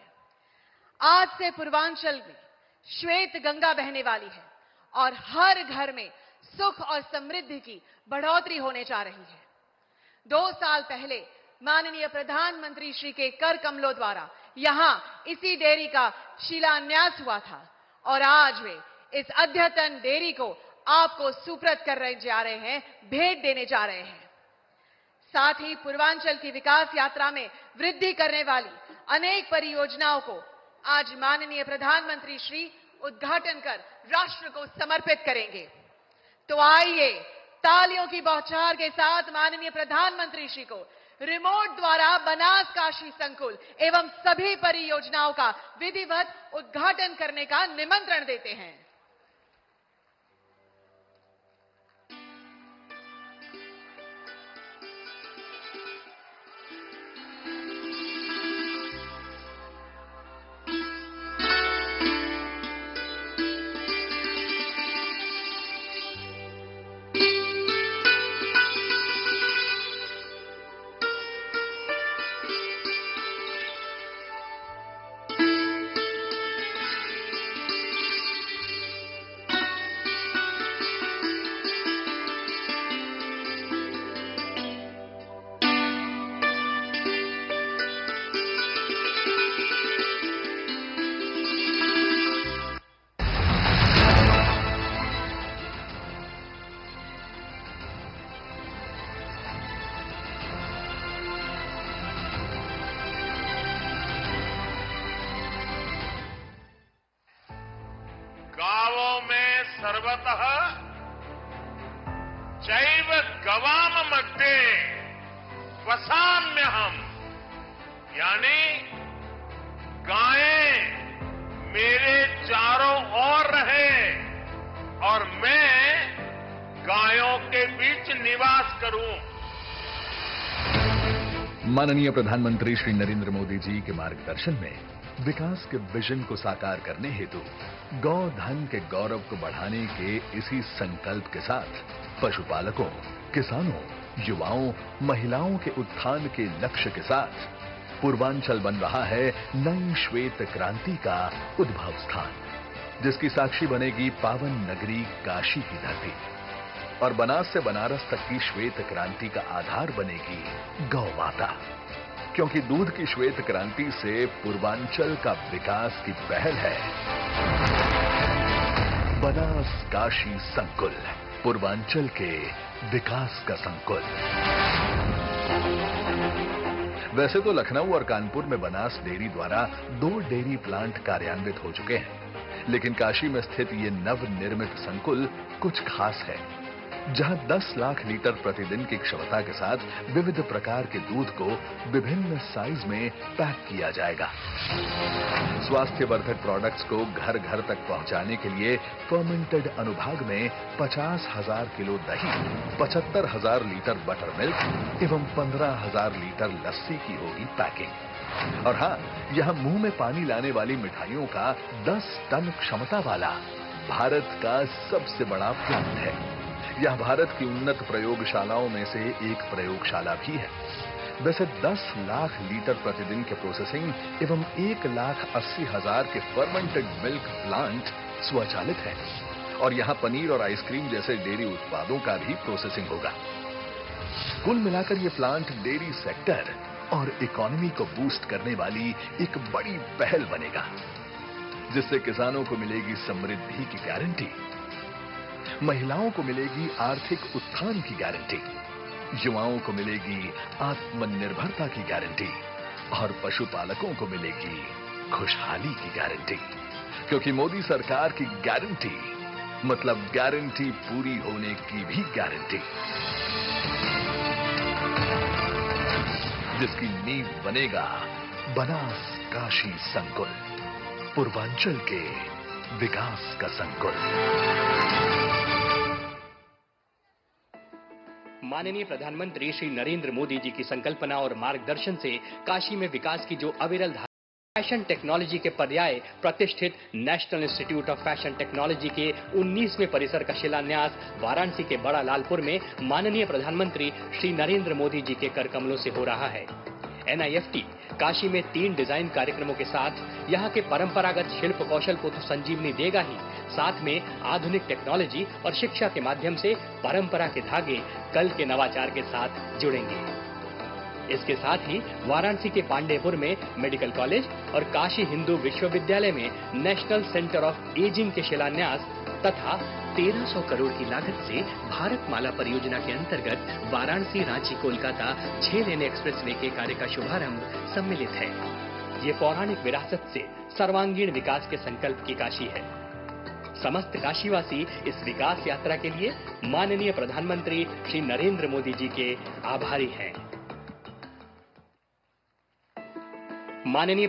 आज से पूर्वांचल में श्वेत गंगा बहने वाली है और हर घर में सुख और समृद्धि की बढ़ोतरी होने जा रही है। 2 साल पहले माननीय प्रधानमंत्री श्री के कर कमलों द्वारा यहां इसी डेयरी का शिलान्यास हुआ था और आज वे इस अद्यतन डेयरी को आपको सुप्रत करने जा रहे हैं, भेंट देने जा रहे हैं। साथ ही पूर्वांचल की विकास यात्रा में वृद्धि करने वाली अनेक परियोजनाओं को आज माननीय प्रधानमंत्री श्री उद्घाटन कर राष्ट्र को समर्पित करेंगे। तो आइए तालियों की बौछार के साथ माननीय प्रधानमंत्री श्री को रिमोट द्वारा बनास काशी संकुल एवं सभी परियोजनाओं का विधिवत उद्घाटन करने का निमंत्रण देते हैं। सर्वतः जैव गवाम मध्ये वसाम्यहम, यानी गायें मेरे चारों ओर रहे और मैं गायों के बीच निवास करूं। माननीय प्रधानमंत्री श्री नरेंद्र मोदी जी के मार्गदर्शन में विकास के विजन को साकार करने हेतु गौ धन के गौरव को बढ़ाने के इसी संकल्प के साथ पशुपालकों, किसानों, युवाओं, महिलाओं के उत्थान के लक्ष्य के साथ पूर्वांचल बन रहा है नई श्वेत क्रांति का उद्भव स्थान, जिसकी साक्षी बनेगी पावन नगरी काशी की धरती और बनास से बनारस तक की श्वेत क्रांति का आधार बनेगी गौ माता, क्योंकि दूध की श्वेत क्रांति से पूर्वांचल का विकास की पहल है। बनास काशी संकुल, पूर्वांचल के विकास का संकुल। वैसे तो लखनऊ और कानपुर में बनास डेयरी द्वारा 2 डेयरी प्लांट कार्यान्वित हो चुके हैं, लेकिन काशी में स्थित ये नवनिर्मित संकुल कुछ खास है, जहां 10 लाख लीटर प्रतिदिन की क्षमता के साथ विविध प्रकार के दूध को विभिन्न साइज में पैक किया जाएगा। स्वास्थ्यवर्धक प्रोडक्ट्स को घर घर तक पहुंचाने के लिए फर्मेंटेड अनुभाग में 50,000 किलो दही, 75,000 लीटर बटर मिल्क एवं 15,000 लीटर लस्सी की होगी पैकिंग। और हां, यहां मुंह में पानी लाने वाली मिठाइयों का 10 टन क्षमता वाला भारत का सबसे बड़ा प्लांट है। यह भारत की उन्नत प्रयोगशालाओं में से एक प्रयोगशाला भी है, वैसे 10 लाख लीटर प्रतिदिन के प्रोसेसिंग एवं 1,80,000 के फर्मेंटेड मिल्क प्लांट स्वचालित है और यहां पनीर और आइसक्रीम जैसे डेयरी उत्पादों का भी प्रोसेसिंग होगा। कुल मिलाकर ये प्लांट डेयरी सेक्टर और इकोनॉमी को बूस्ट करने वाली एक बड़ी पहल बनेगा, जिससे किसानों को मिलेगी समृद्धि की गारंटी, महिलाओं को मिलेगी आर्थिक उत्थान की गारंटी, युवाओं को मिलेगी आत्मनिर्भरता की गारंटी और पशुपालकों को मिलेगी खुशहाली की गारंटी। क्योंकि मोदी सरकार की गारंटी मतलब गारंटी पूरी होने की भी गारंटी, जिसकी नींव बनेगा बनास काशी संकुल, पूर्वांचल के विकास का संकुल। माननीय प्रधानमंत्री श्री नरेंद्र मोदी जी की संकल्पना और मार्गदर्शन से काशी में विकास की जो अविरल फैशन टेक्नोलॉजी के पर्याय प्रतिष्ठित national institute of fashion technology के 19वें परिसर का शिलान्यास वाराणसी के बड़ा लालपुर में माननीय प्रधानमंत्री श्री नरेंद्र मोदी जी के कर कमलों से हो रहा है। NIFT काशी में 3 डिजाइन कार्यक्रमों के साथ यहाँ के परंपरागत शिल्प कौशल को तो संजीवनी देगा ही, साथ में आधुनिक टेक्नोलॉजी और शिक्षा के माध्यम से परंपरा के धागे कल के नवाचार के साथ जुड़ेंगे। इसके साथ ही वाराणसी के पांडेपुर में मेडिकल कॉलेज और काशी हिंदू विश्वविद्यालय में नेशनल सेंटर ऑफ एजिंग के शिलान्यास तथा 1300 करोड़ की लागत से भारतमाला परियोजना के अंतर्गत वाराणसी रांची कोलकाता 6 लेन एक्सप्रेसवे के कार्य का शुभारंभ सम्मिलित है। ये पौराणिक विरासत से सर्वांगीण विकास के संकल्प की काशी है। समस्त काशीवासी इस विकास यात्रा के लिए माननीय प्रधानमंत्री श्री नरेंद्र मोदी जी के आभारी हैं। माननीय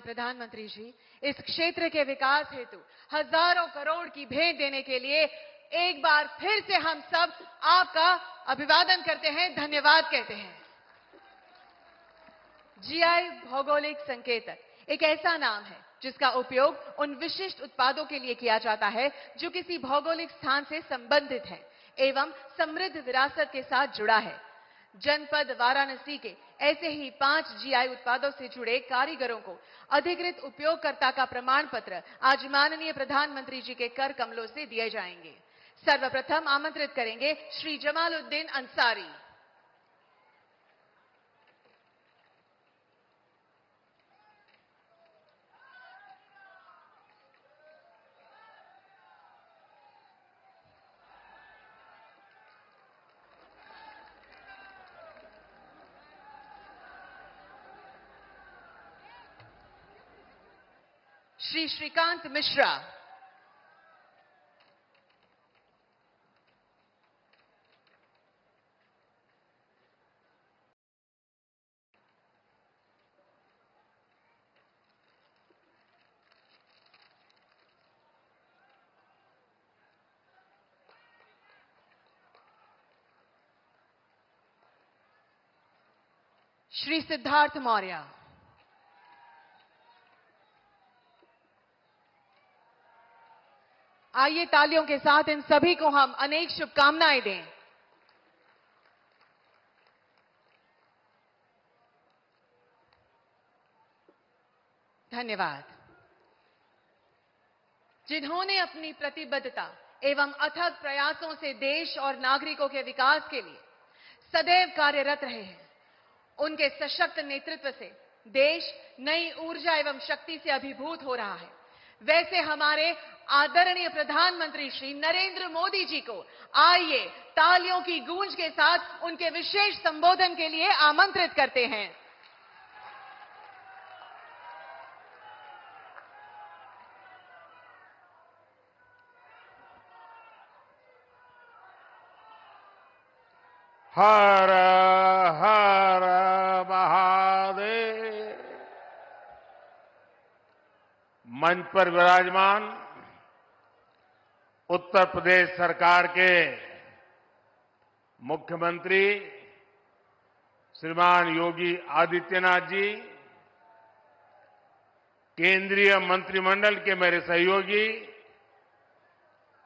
प्रधानमंत्री जी इस क्षेत्र के विकास हेतु हजारों करोड़ की भेंट देने के लिए एक बार फिर से हम सब आपका अभिवादन करते हैं, धन्यवाद कहते हैं। GI भौगोलिक संकेतक एक ऐसा नाम है जिसका उपयोग उन विशिष्ट उत्पादों के लिए किया जाता है जो किसी भौगोलिक स्थान से संबंधित है एवं समृद्ध विरासत के साथ जुड़ा है। जनपद वाराणसी के ऐसे ही 5 GI उत्पादों से जुड़े कारीगरों को अधिकृत उपयोगकर्ता का प्रमाण पत्र आज माननीय प्रधानमंत्री जी के कर कमलों से दिए जाएंगे। सर्वप्रथम आमंत्रित करेंगे श्री जमालुद्दीन अंसारी। श्री श्रीकांत मिश्रा। श्री सिद्धार्थ मौर्य। आइए तालियों के साथ इन सभी को हम अनेक शुभकामनाएं दें। धन्यवाद। जिन्होंने अपनी प्रतिबद्धता एवं अथक प्रयासों से देश और नागरिकों के विकास के लिए सदैव कार्यरत रहे हैं, उनके सशक्त नेतृत्व से देश नई ऊर्जा एवं शक्ति से अभिभूत हो रहा है। वैसे हमारे आदरणीय प्रधानमंत्री श्री नरेंद्र मोदी जी को आइए तालियों की गूंज के साथ उनके विशेष संबोधन के लिए आमंत्रित करते हैं। हर हर महादेव। मंच पर विराजमान उत्तर प्रदेश सरकार के मुख्यमंत्री श्रीमान योगी आदित्यनाथ जी, केंद्रीय मंत्रिमंडल के मेरे सहयोगी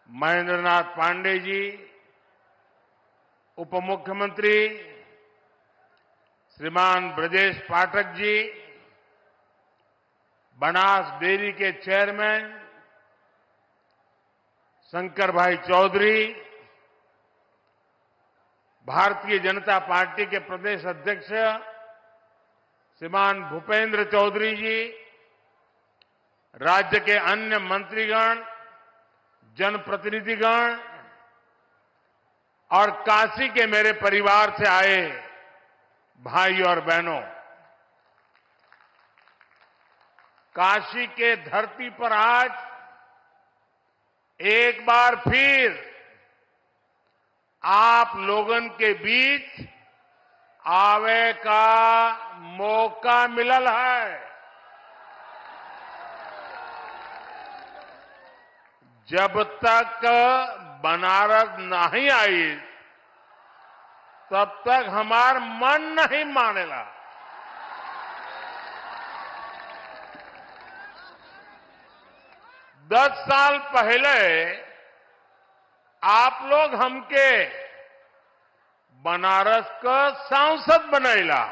महेंद्र नाथ पांडे जी, उप मुख्यमंत्री श्रीमान ब्रजेश पाठक जी, बनास डेयरी के चेयरमैन शंकर भाई चौधरी, भारतीय जनता पार्टी के प्रदेश अध्यक्ष श्रीमान भूपेंद्र चौधरी जी, राज्य के अन्य मंत्रीगण, जनप्रतिनिधिगण और काशी के मेरे परिवार से आए भाई और बहनों, काशी के धरती पर आज एक बार फिर आप लोगन के बीच आवे का मौका मिलल है। जब तक बनारस नहीं आई तब तक हमार मन नहीं मानेला। दस साल पहले आप लोग हमके बनारस का सांसद बनैला।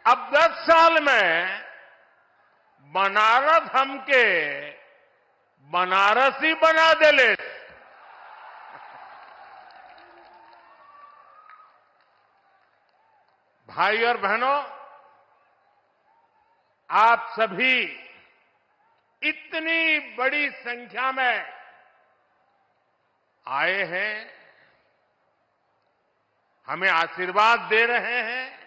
अब 10 साल में बनारस हमके बनारसी बना देले। भाई और बहनों, आप सभी इतनी बड़ी संख्या में आए हैं, हमें आशीर्वाद दे रहे हैं।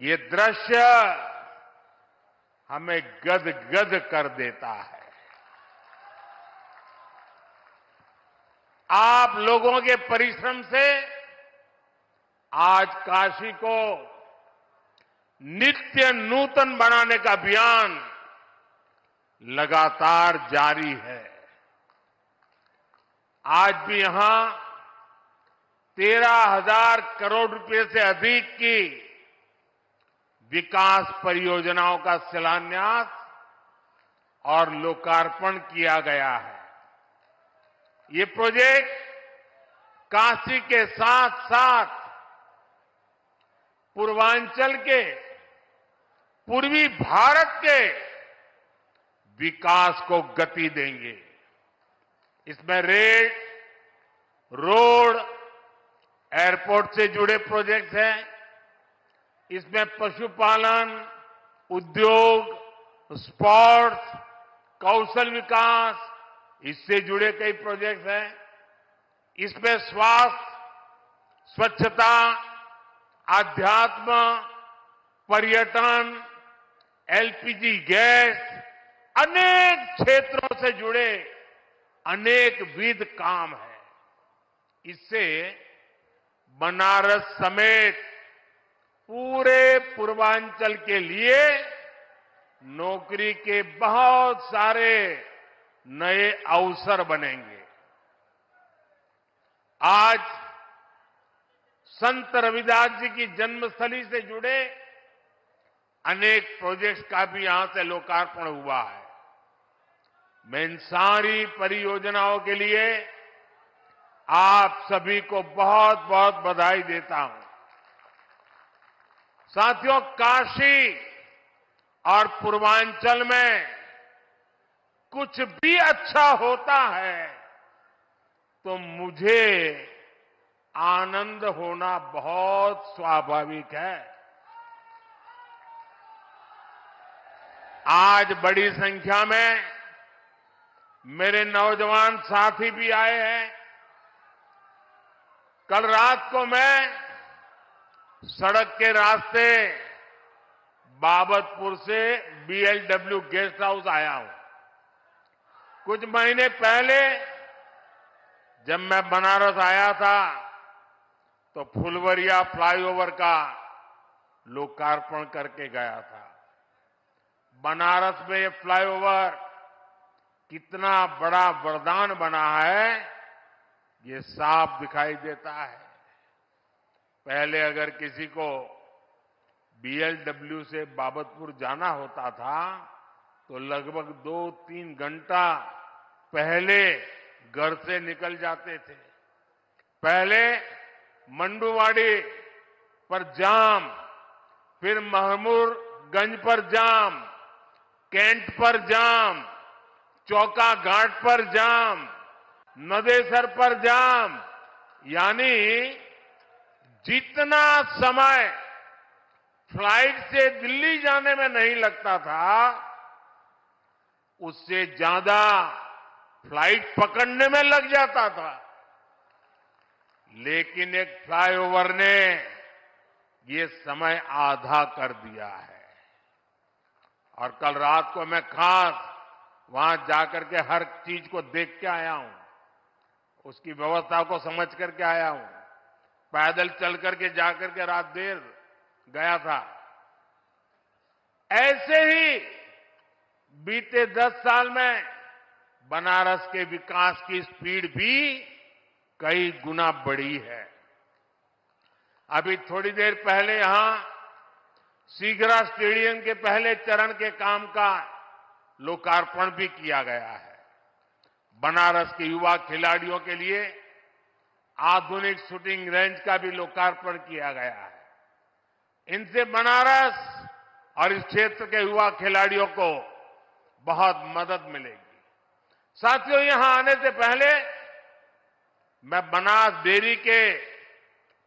ये दृश्य हमें गदगद कर देता है। आप लोगों के परिश्रम से आज काशी को नित्य नूतन बनाने का अभियान लगातार जारी है। आज भी यहां 13,000 करोड़ रुपए से अधिक की विकास परियोजनाओं का शिलान्यास और लोकार्पण किया गया है। ये प्रोजेक्ट काशी के साथ साथ पूर्वांचल के, पूर्वी भारत के विकास को गति देंगे। इसमें रेल, रोड, एयरपोर्ट से जुड़े प्रोजेक्ट हैं। इसमें पशुपालन, उद्योग, स्पोर्ट्स, कौशल विकास, इससे जुड़े कई प्रोजेक्ट हैं। इसमें स्वास्थ्य, स्वच्छता, आध्यात्म, पर्यटन, एलपीजी गैस, अनेक क्षेत्रों से जुड़े अनेक विध काम हैं। इससे बनारस समेत पूरे पूर्वांचल के लिए नौकरी के बहुत सारे नए अवसर बनेंगे। आज संत रविदास जी की जन्मस्थली से जुड़े अनेक प्रोजेक्ट्स का भी यहां से लोकार्पण हुआ है। मैं इन सारी परियोजनाओं के लिए आप सभी को बहुत बहुत बधाई देता हूं। साथियों, काशी और पूर्वांचल में कुछ भी अच्छा होता है तो मुझे आनंद होना बहुत स्वाभाविक है। आज बड़ी संख्या में मेरे नौजवान साथी भी आए हैं। कल रात को मैं सड़क के रास्ते बाबतपुर से बीएलडब्ल्यू गेस्ट हाउस आया हूं। कुछ महीने पहले जब मैं बनारस आया था तो फुलवरिया फ्लाईओवर का लोकार्पण करके गया था। बनारस में ये फ्लाईओवर कितना बड़ा वरदान बना है, ये साफ दिखाई देता है। पहले अगर किसी को बीएलडब्ल्यू से बाबतपुर जाना होता था तो लगभग 2-3 घंटा पहले घर से निकल जाते थे। पहले मंडुवाड़ी पर जाम, फिर महमूदगंज पर जाम, कैंट पर जाम, चौका घाट पर जाम, नदेसर पर जाम, यानी जितना समय फ्लाइट से दिल्ली जाने में नहीं लगता था, उससे ज्यादा फ्लाइट पकड़ने में लग जाता था। लेकिन एक फ्लाईओवर ने ये समय आधा कर दिया है। और कल रात को मैं खास वहां जाकर के हर चीज को देख के आया हूं, उसकी व्यवस्था को समझ करके आया हूं। पैदल चल करके जाकर के रात देर गया था। ऐसे ही बीते 10 साल में बनारस के विकास की स्पीड भी कई गुना बढ़ी है। अभी थोड़ी देर पहले यहां सीगरा स्टेडियम के पहले चरण के काम का लोकार्पण भी किया गया है। बनारस के युवा खिलाड़ियों के लिए आधुनिक शूटिंग रेंज का भी लोकार्पण किया गया है। इनसे बनारस और इस क्षेत्र के युवा खिलाड़ियों को बहुत मदद मिलेगी। साथियों, यहां आने से पहले मैं बनास डेयरी के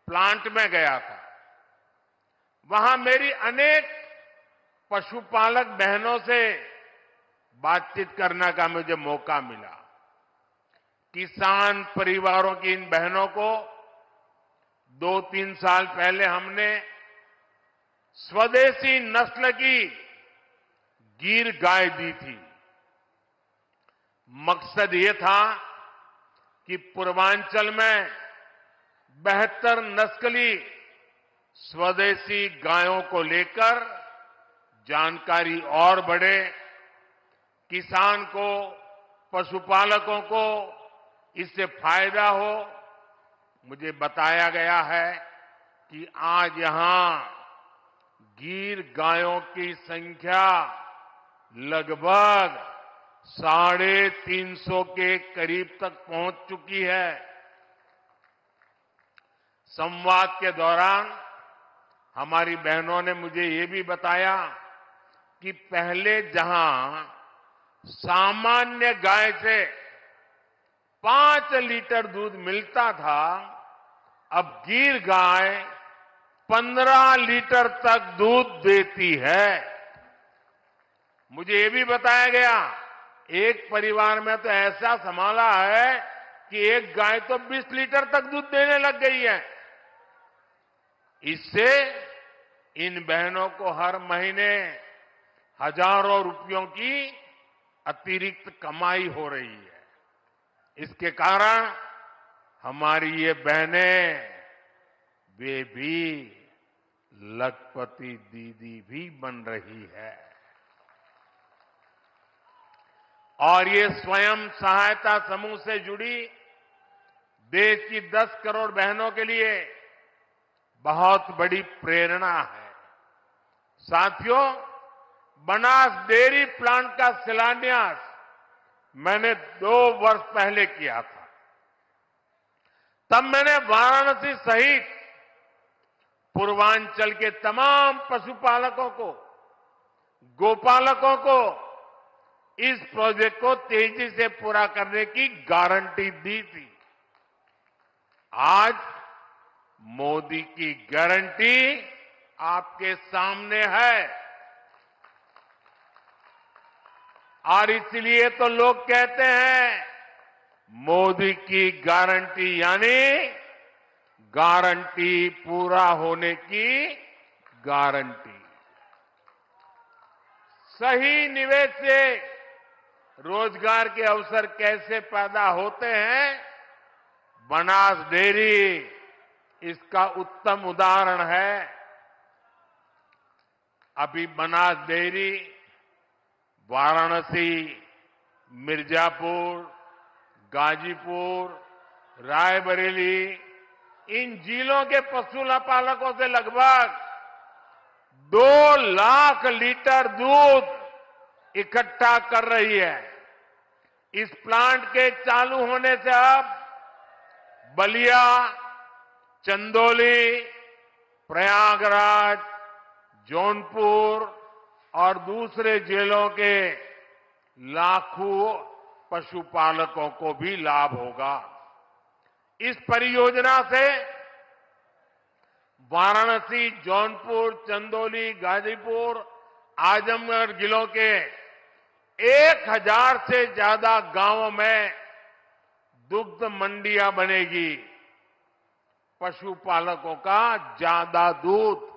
प्लांट में गया था। वहां मेरी अनेक पशुपालक बहनों से बातचीत करने का मुझे मौका मिला। किसान परिवारों की इन बहनों को 2-3 साल पहले हमने स्वदेशी नस्ल की गिर गाय दी थी। मकसद ये था कि पूर्वांचल में बेहतर नस्ली स्वदेशी गायों को लेकर जानकारी और बढ़े, किसान को, पशुपालकों को इससे फायदा हो। मुझे बताया गया है कि आज यहां गिर गायों की संख्या लगभग 350 के करीब तक पहुंच चुकी है। संवाद के दौरान हमारी बहनों ने मुझे ये भी बताया कि पहले जहां सामान्य गाय से 5 लीटर दूध मिलता था, अब गिर गाय 15 लीटर तक दूध देती है। मुझे ये भी बताया गया, एक परिवार में तो ऐसा संभाला है कि एक गाय तो 20 लीटर तक दूध देने लग गई है। इससे इन बहनों को हर महीने हजारों रुपयों की अतिरिक्त कमाई हो रही है। इसके कारण हमारी ये बहनें, वे भी लखपति दीदी भी बन रही है। और ये स्वयं सहायता समूह से जुड़ी देश की 10 करोड़ बहनों के लिए बहुत बड़ी प्रेरणा है। साथियों, बनास डेयरी प्लांट का शिलान्यास मैंने 2 वर्ष पहले किया था। तब मैंने वाराणसी सहित पूर्वांचल के तमाम पशुपालकों को, गोपालकों को इस प्रोजेक्ट को तेजी से पूरा करने की गारंटी दी थी। आज मोदी की गारंटी आपके सामने है। और इसलिए तो लोग कहते हैं मोदी की गारंटी यानी गारंटी पूरा होने की गारंटी। सही निवेश से रोजगार के अवसर कैसे पैदा होते हैं, बनास डेयरी इसका उत्तम उदाहरण है। अभी बनास डेयरी वाराणसी, मिर्जापुर, गाजीपुर, रायबरेली, इन जिलों के पशुपालकों से लगभग 2 लाख लीटर दूध इकट्ठा कर रही है। इस प्लांट के चालू होने से अब बलिया, चंदौली, प्रयागराज, जौनपुर और दूसरे जिलों के लाखों पशुपालकों को भी लाभ होगा। इस परियोजना से वाराणसी, जौनपुर, चंदौली, गाजीपुर, आजमगढ़ जिलों के 1000 से ज्यादा गांवों में दुग्ध मंडियां बनेगी। पशुपालकों का ज्यादा दूध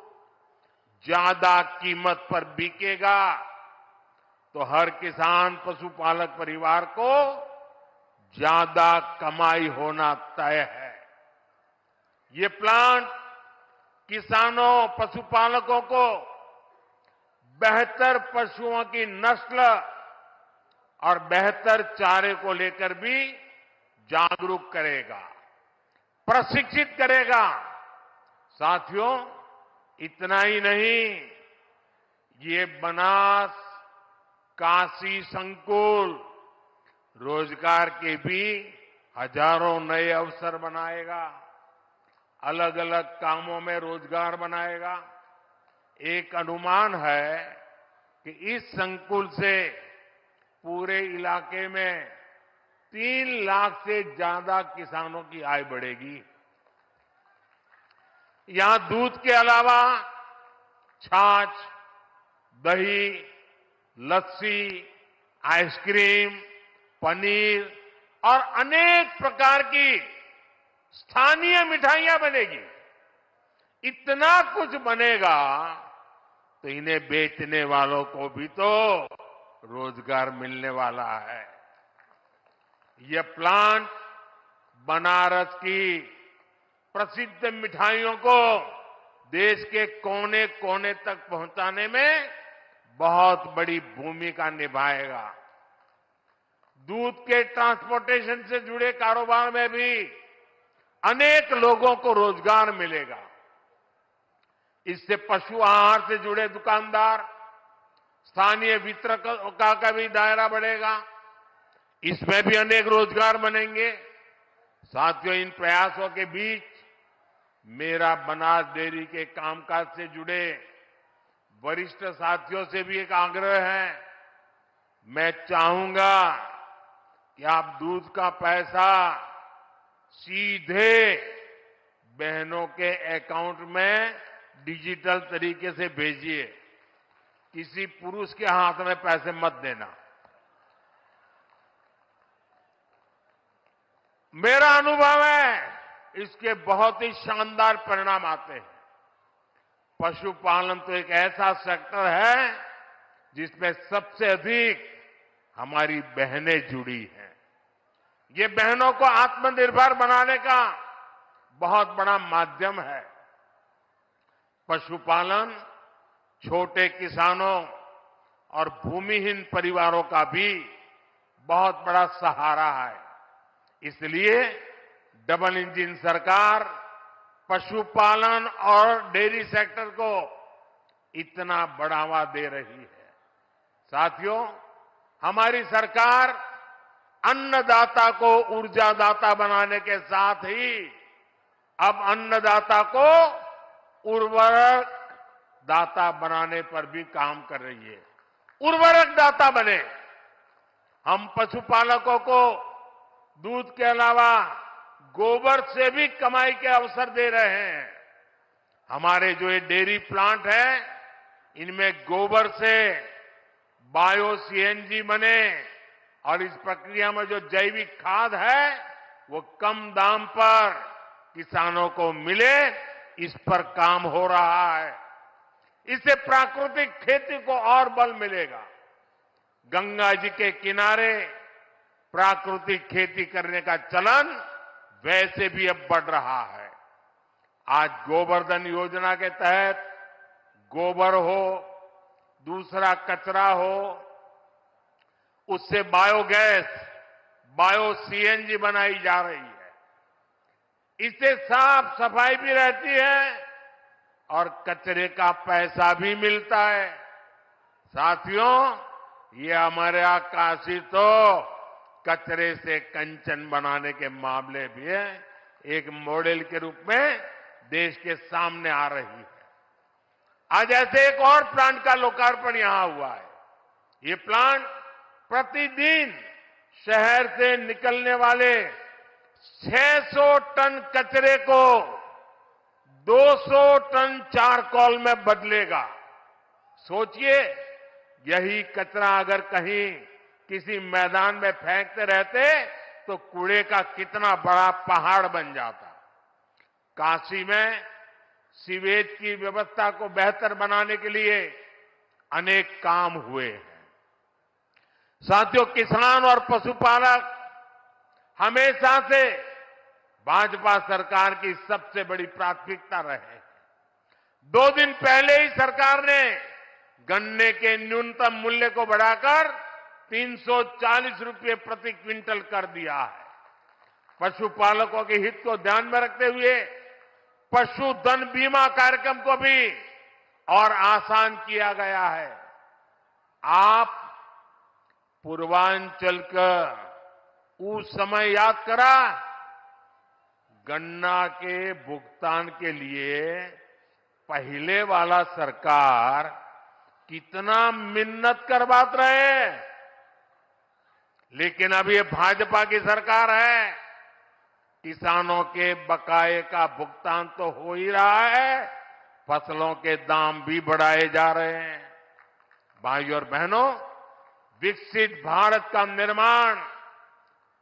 ज्यादा कीमत पर बिकेगा तो हर किसान पशुपालक परिवार को ज्यादा कमाई होना तय है। ये प्लांट किसानों, पशुपालकों को बेहतर पशुओं की नस्ल और बेहतर चारे को लेकर भी जागरूक करेगा, प्रशिक्षित करेगा। साथियों, इतना ही नहीं, ये बनास काशी संकुल रोजगार के भी हजारों नए अवसर बनाएगा, अलग अलग कामों में रोजगार बनाएगा। एक अनुमान है कि इस संकुल से पूरे इलाके में 3 लाख से ज्यादा किसानों की आय बढ़ेगी। यहां दूध के अलावा छाछ, दही, लस्सी, आइसक्रीम, पनीर और अनेक प्रकार की स्थानीय मिठाइयां बनेगी। इतना कुछ बनेगा तो इन्हें बेचने वालों को भी तो रोजगार मिलने वाला है। यह प्लांट बनारस की प्रसिद्ध मिठाइयों को देश के कोने कोने तक पहुंचाने में बहुत बड़ी भूमिका निभाएगा। दूध के ट्रांसपोर्टेशन से जुड़े कारोबार में भी अनेक लोगों को रोजगार मिलेगा। इससे पशु आहार से जुड़े दुकानदार, स्थानीय वितरकों का भी दायरा बढ़ेगा। इसमें भी अनेक रोजगार बनेंगे। साथियों, इन प्रयासों के बीच मेरा बनास डेयरी के कामकाज से जुड़े वरिष्ठ साथियों से भी एक आग्रह है। मैं चाहूंगा कि आप दूध का पैसा सीधे बहनों के अकाउंट में डिजिटल तरीके से भेजिए। किसी पुरुष के हाथ में पैसे मत देना। मेरा अनुभव है, इसके बहुत ही शानदार परिणाम आते हैं। पशुपालन तो एक ऐसा सेक्टर है जिसमें सबसे अधिक हमारी बहनें जुड़ी हैं। ये बहनों को आत्मनिर्भर बनाने का बहुत बड़ा माध्यम है। पशुपालन छोटे किसानों और भूमिहीन परिवारों का भी बहुत बड़ा सहारा है। इसलिए डबल इंजन सरकार पशुपालन और डेयरी सेक्टर को इतना बढ़ावा दे रही है। साथियों, हमारी सरकार अन्नदाता को ऊर्जादाता बनाने के साथ ही अब अन्नदाता को उर्वरक दाता बनाने पर भी काम कर रही है। उर्वरक दाता बने। हम पशुपालकों को दूध के अलावा गोबर से भी कमाई के अवसर दे रहे हैं। हमारे जो ये डेयरी प्लांट है, इनमें गोबर से बायो सीएनजी बने और इस प्रक्रिया में जो जैविक खाद है वो कम दाम पर किसानों को मिले, इस पर काम हो रहा है। इससे प्राकृतिक खेती को और बल मिलेगा। गंगा जी के किनारे प्राकृतिक खेती करने का चलन वैसे भी अब बढ़ रहा है। आज गोवर्धन योजना के तहत गोबर हो, दूसरा कचरा हो, उससे बायोगैस, बायो सीएनजी बनाई जा रही है। इससे साफ सफाई भी रहती है और कचरे का पैसा भी मिलता है। साथियों, ये हमारे काशी तो कचरे से कंचन बनाने के मामले भी एक मॉडल के रूप में देश के सामने आ रही है। आज ऐसे एक और प्लांट का लोकार्पण यहां हुआ है। ये प्लांट प्रतिदिन शहर से निकलने वाले 600 टन कचरे को 200 टन चारकोल में बदलेगा। सोचिए, यही कचरा अगर कहीं किसी मैदान में फेंकते रहते तो कूड़े का कितना बड़ा पहाड़ बन जाता। काशी में सीवेज की व्यवस्था को बेहतर बनाने के लिए अनेक काम हुए हैं। साथियों, किसान और पशुपालक हमेशा से भाजपा सरकार की सबसे बड़ी प्राथमिकता रहे हैं। 2 दिन पहले ही सरकार ने गन्ने के न्यूनतम मूल्य को बढ़ाकर 340 रुपये प्रति क्विंटल कर दिया है। पशुपालकों के हित को ध्यान में रखते हुए पशुधन बीमा कार्यक्रम को भी और आसान किया गया है। आप पूर्वांचल का उस समय याद करा, गन्ना के भुगतान के लिए पहले वाला सरकार कितना मिन्नत करवाते रहे, लेकिन अब ये भाजपा की सरकार है। किसानों के बकाये का भुगतान तो हो ही रहा है, फसलों के दाम भी बढ़ाए जा रहे हैं। भाइयों और बहनों, विकसित भारत का निर्माण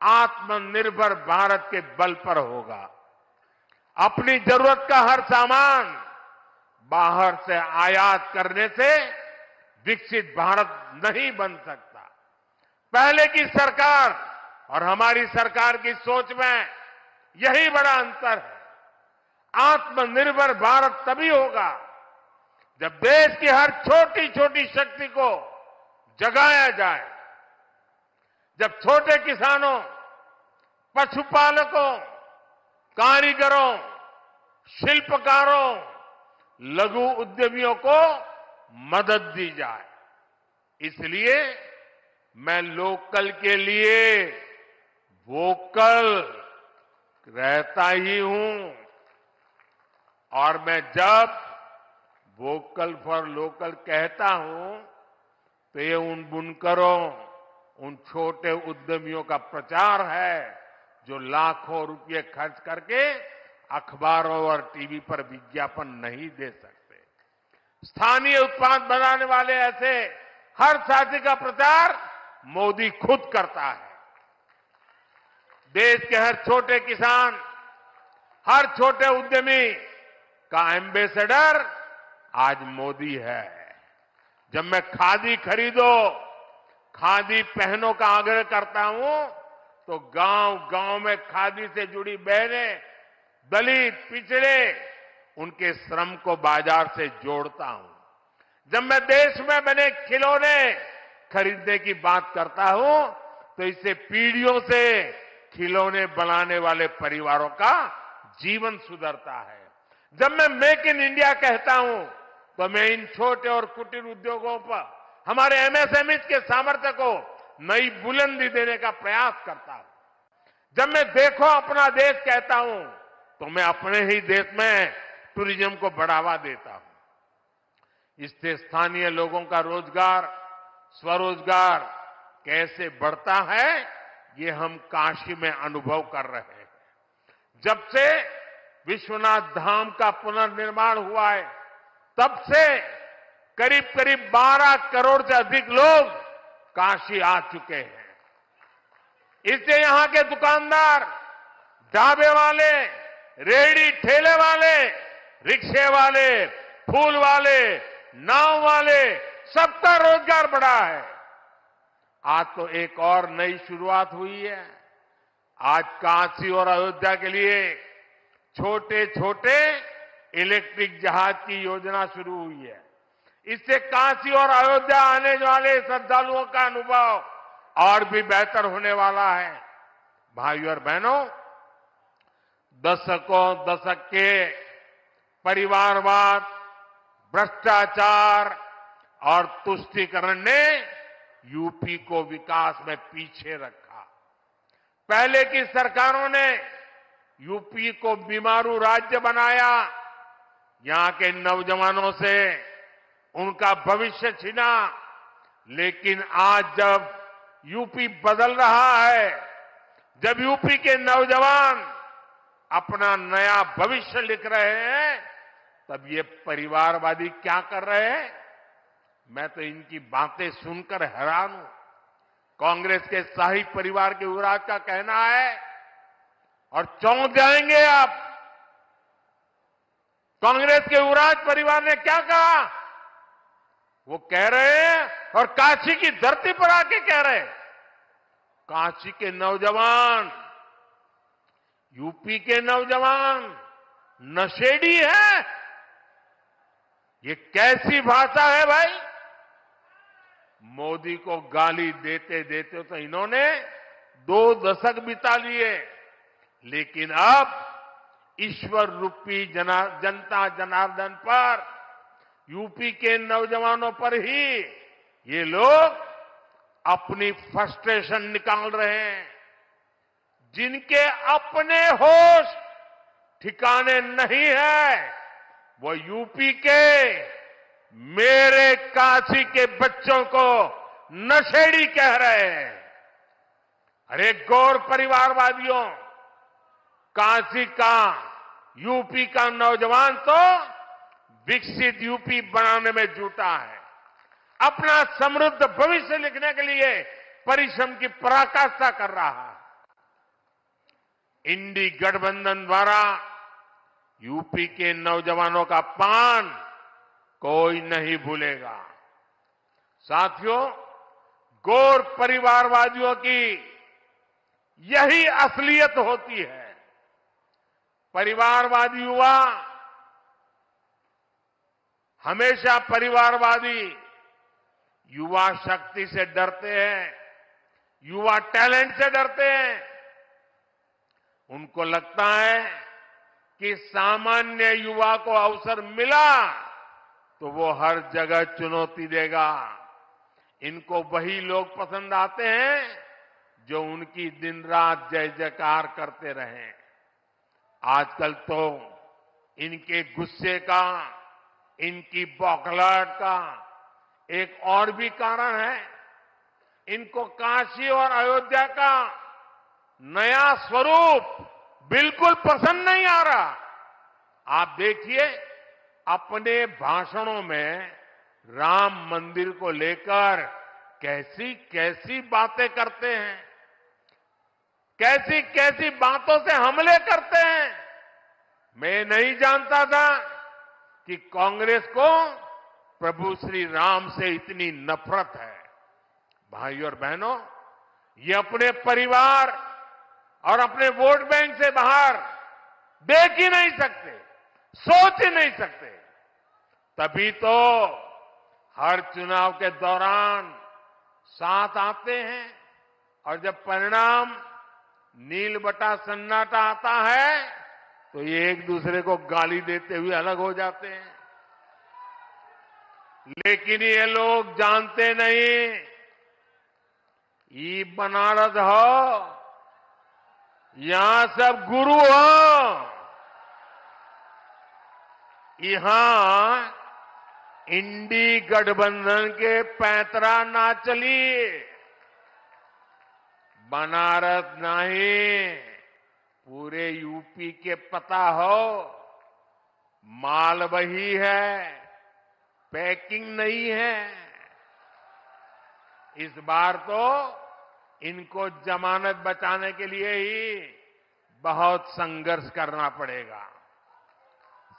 आत्मनिर्भर भारत के बल पर होगा। अपनी जरूरत का हर सामान बाहर से आयात करने से विकसित भारत नहीं बन सकता। पहले की सरकार और हमारी सरकार की सोच में यही बड़ा अंतर है। आत्मनिर्भर भारत तभी होगा जब देश की हर छोटी छोटी शक्ति को जगाया जाए, जब छोटे किसानों, पशुपालकों, कारीगरों, शिल्पकारों, लघु उद्यमियों को मदद दी जाए। इसलिए मैं लोकल के लिए वोकल रहता ही हूं, और मैं जब वोकल फॉर लोकल कहता हूं तो ये उन बुनकरों, उन छोटे उद्यमियों का प्रचार है जो लाखों रुपए खर्च करके अखबारों और टीवी पर विज्ञापन नहीं दे सकते। स्थानीय उत्पाद बनाने वाले ऐसे हर साथी का प्रचार मोदी खुद करता है। देश के हर छोटे किसान, हर छोटे उद्यमी का एम्बेसडर आज मोदी है। जब मैं खादी खरीदो, खादी पहनो का आग्रह करता हूं तो गांव-गांव में खादी से जुड़ी बहनें, दलित, पिछड़े, उनके श्रम को बाजार से जोड़ता हूं। जब मैं देश में बने खिलौने खरीदने की बात करता हूं तो इससे पीढ़ियों से खिलौने बनाने वाले परिवारों का जीवन सुधरता है। जब मैं मेक इन इंडिया कहता हूं तो मैं इन छोटे और कुटीर उद्योगों पर हमारे एमएसएमई के सामर्थ्य को नई बुलंदी देने का प्रयास करता हूं। जब मैं देखो अपना देश कहता हूं तो मैं अपने ही देश में टूरिज्म को बढ़ावा देता हूं। इससे स्थानीय लोगों का रोजगार, स्वरोजगार कैसे बढ़ता है, ये हम काशी में अनुभव कर रहे हैं। जब से विश्वनाथ धाम का पुनर्निर्माण हुआ है, तब से करीब करीब 12 करोड़ से अधिक लोग काशी आ चुके हैं। इससे यहां के दुकानदार, ढाबे वाले, रेहड़ी ठेले वाले, रिक्शे वाले, फूल वाले, नाव वाले, सबका रोजगार बढ़ा है। आज तो एक और नई शुरुआत हुई है। आज काशी और अयोध्या के लिए छोटे छोटे इलेक्ट्रिक जहाज की योजना शुरू हुई है। इससे काशी और अयोध्या आने वाले श्रद्धालुओं का अनुभव और भी बेहतर होने वाला है। भाइयों और बहनों, दशक के परिवारवाद, भ्रष्टाचार और तुष्टीकरण ने यूपी को विकास में पीछे रखा। पहले की सरकारों ने यूपी को बीमारू राज्य बनाया, यहां के नौजवानों से उनका भविष्य छीना। लेकिन आज जब यूपी बदल रहा है, जब यूपी के नौजवान अपना नया भविष्य लिख रहे हैं, तब ये परिवारवादी क्या कर रहे हैं? मैं तो इनकी बातें सुनकर हैरान हूं। कांग्रेस के शाही परिवार के युवराज का कहना है, और चौंक जाएंगे आप, कांग्रेस के युवराज परिवार ने क्या कहा? वो कह रहे हैं, और काशी की धरती पर आके कह रहे हैं, काशी के नौजवान, यूपी के नौजवान नशेड़ी है। ये कैसी भाषा है भाई? मोदी को गाली देते देते तो इन्होंने 2 दशक बिता लिए, लेकिन अब ईश्वर रूपी जनता जनार्दन पर, यूपी के नौजवानों पर ही ये लोग अपनी फ्रस्ट्रेशन निकाल रहे हैं। जिनके अपने होश ठिकाने नहीं है, वो यूपी के मेरे काशी के बच्चों को नशेड़ी कह रहे हैं। अरे गौर परिवारवादियों, काशी का, यूपी का नौजवान तो विकसित यूपी बनाने में जुटा है, अपना समृद्ध भविष्य लिखने के लिए परिश्रम की पराकाष्ठा कर रहा है। इंडी गठबंधन द्वारा यूपी के नौजवानों का अपमान कोई नहीं भूलेगा। साथियों, गौर परिवारवादियों की यही असलियत होती है। परिवारवादी युवा हमेशा परिवारवादी युवा शक्ति से डरते हैं, युवा टैलेंट से डरते हैं। उनको लगता है कि सामान्य युवा को अवसर मिला तो वो हर जगह चुनौती देगा। इनको वही लोग पसंद आते हैं जो उनकी दिन रात जय जयकार करते रहें। आजकल तो इनके गुस्से का, इनकी बौखलाहट का एक और भी कारण है। इनको काशी और अयोध्या का नया स्वरूप बिल्कुल पसंद नहीं आ रहा। आप देखिए, अपने भाषणों में राम मंदिर को लेकर कैसी कैसी बातें करते हैं, कैसी कैसी बातों से हमले करते हैं। मैं नहीं जानता था कि कांग्रेस को प्रभु श्री राम से इतनी नफरत है। भाई और बहनों, ये अपने परिवार और अपने वोट बैंक से बाहर देख ही नहीं सकते, सोच ही नहीं सकते। तभी तो हर चुनाव के दौरान साथ आते हैं, और जब परिणाम नील बटा सन्नाटा आता है तो ये एक दूसरे को गाली देते हुए अलग हो जाते हैं। लेकिन ये लोग जानते नहीं, ये बनारस हो, यहां सब गुरु हो। यहां इंडी गठबंधन के पैंतरा ना चली। बनारस नहीं, पूरे यूपी के पता हो, माल वही है, पैकिंग नहीं है। इस बार तो इनको जमानत बचाने के लिए ही बहुत संघर्ष करना पड़ेगा।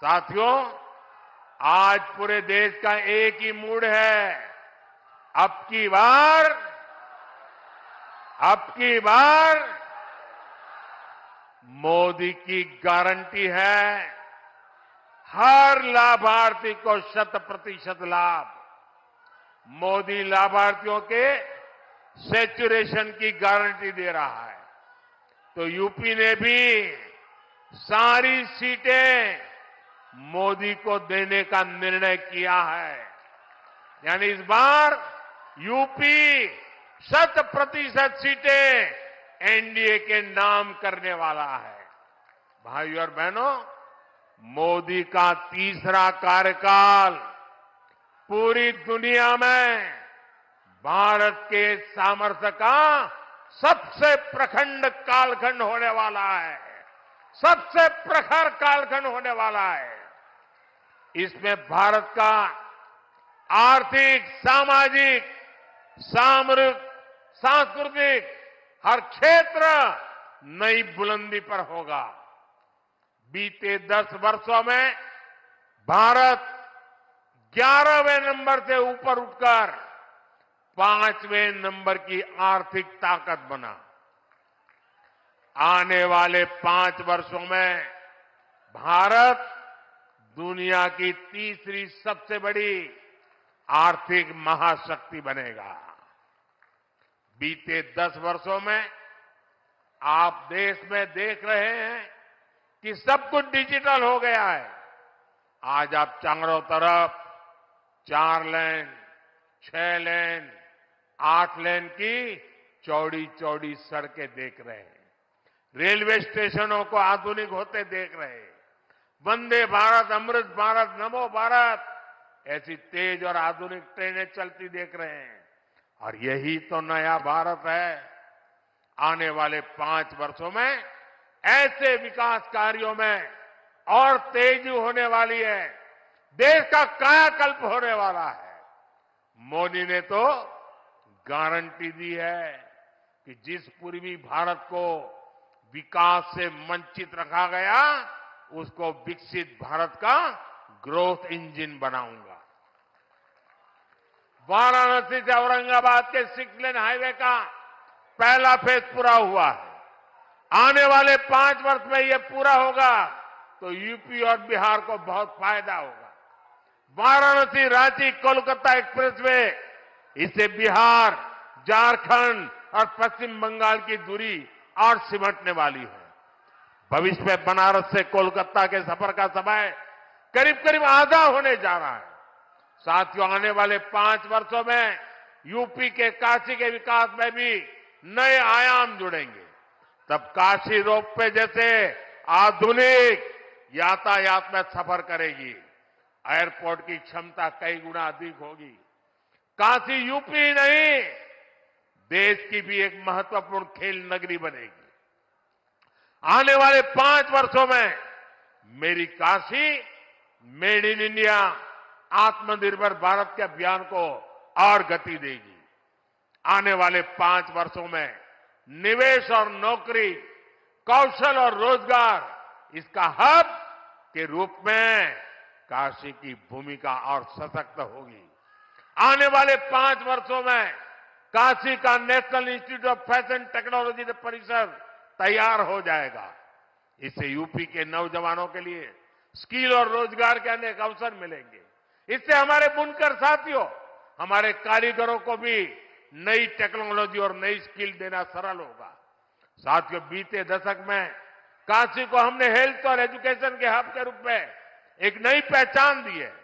साथियों, आज पूरे देश का एक ही मूड है, अब की बार मोदी की गारंटी है, हर लाभार्थी को 100% लाभ। मोदी लाभार्थियों के सैचुरेशन की गारंटी दे रहा है। तो यूपी ने भी सारी सीटें मोदी को देने का निर्णय किया है। यानी इस बार यूपी 100% सीटें एनडीए के नाम करने वाला है। भाइयों और बहनों, मोदी का तीसरा कार्यकाल पूरी दुनिया में भारत के सामर्थ्य का सबसे प्रखंड कालखंड होने वाला है, सबसे प्रखर कालखंड होने वाला है। इसमें भारत का आर्थिक, सामाजिक, सामरिक, सांस्कृतिक हर क्षेत्र नई बुलंदी पर होगा। बीते 10 वर्षों में भारत 11वें नंबर से ऊपर उठकर 5वें नंबर की आर्थिक ताकत बना। आने वाले 5 वर्षों में भारत दुनिया की तीसरी सबसे बड़ी आर्थिक महाशक्ति बनेगा। बीते 10 वर्षों में आप देश में देख रहे हैं कि सब कुछ डिजिटल हो गया है। आज आप चारों तरफ 4 लेन, 6 लेन, 8 लेन की चौड़ी चौड़ी सड़कें देख रहे हैं। रेलवे स्टेशनों को आधुनिक होते देख रहे हैं। वंदे भारत, अमृत भारत, नमो भारत ऐसी तेज और आधुनिक ट्रेनें चलती देख रहे हैं। और यही तो नया भारत है। आने वाले 5 वर्षों में ऐसे विकास कार्यों में और तेजी होने वाली है। देश का कायाकल्प होने वाला है। मोदी ने तो गारंटी दी है कि जिस पूर्वी भारत को विकास से वंचित रखा गया, उसको विकसित भारत का ग्रोथ इंजन बनाऊंगा। वाराणसी से औरंगाबाद के 6 लेन हाईवे का पहला फेज पूरा हुआ है। आने वाले 5 वर्ष में यह पूरा होगा तो यूपी और बिहार को बहुत फायदा होगा। वाराणसी, रांची, कोलकाता एक्सप्रेसवे, इससे बिहार, झारखंड और पश्चिम बंगाल की दूरी और सिमटने वाली है। भविष्य में बनारस से कोलकाता के सफर का समय करीब करीब आधा होने जा रहा है। साथियों, आने वाले 5 वर्षों में यूपी के काशी के विकास में भी नए आयाम जुड़ेंगे। तब काशी रोपवे जैसे आधुनिक यातायात में सफर करेगी। एयरपोर्ट की क्षमता कई गुना अधिक होगी। काशी यूपी नहीं, देश की भी एक महत्वपूर्ण खेल नगरी बनेगी। आने वाले 5 वर्षों में मेरी काशी, मेड इन इंडिया, आत्मनिर्भर भारत के अभियान को और गति देगी। आने वाले 5 वर्षों में निवेश और नौकरी, कौशल और रोजगार इसका हब के रूप में काशी की भूमिका और सशक्त होगी। आने वाले 5 वर्षों में काशी का national institute of fashion technology परिसर तैयार हो जाएगा। इससे यूपी के नौजवानों के लिए स्किल और रोजगार के अनेक अवसर मिलेंगे। इससे हमारे बुनकर साथियों, हमारे कारीगरों को भी नई टेक्नोलॉजी और नई स्किल देना सरल होगा। साथियों, बीते दशक में काशी को हमने हेल्थ और एजुकेशन के हब के रूप में एक नई पहचान दी है।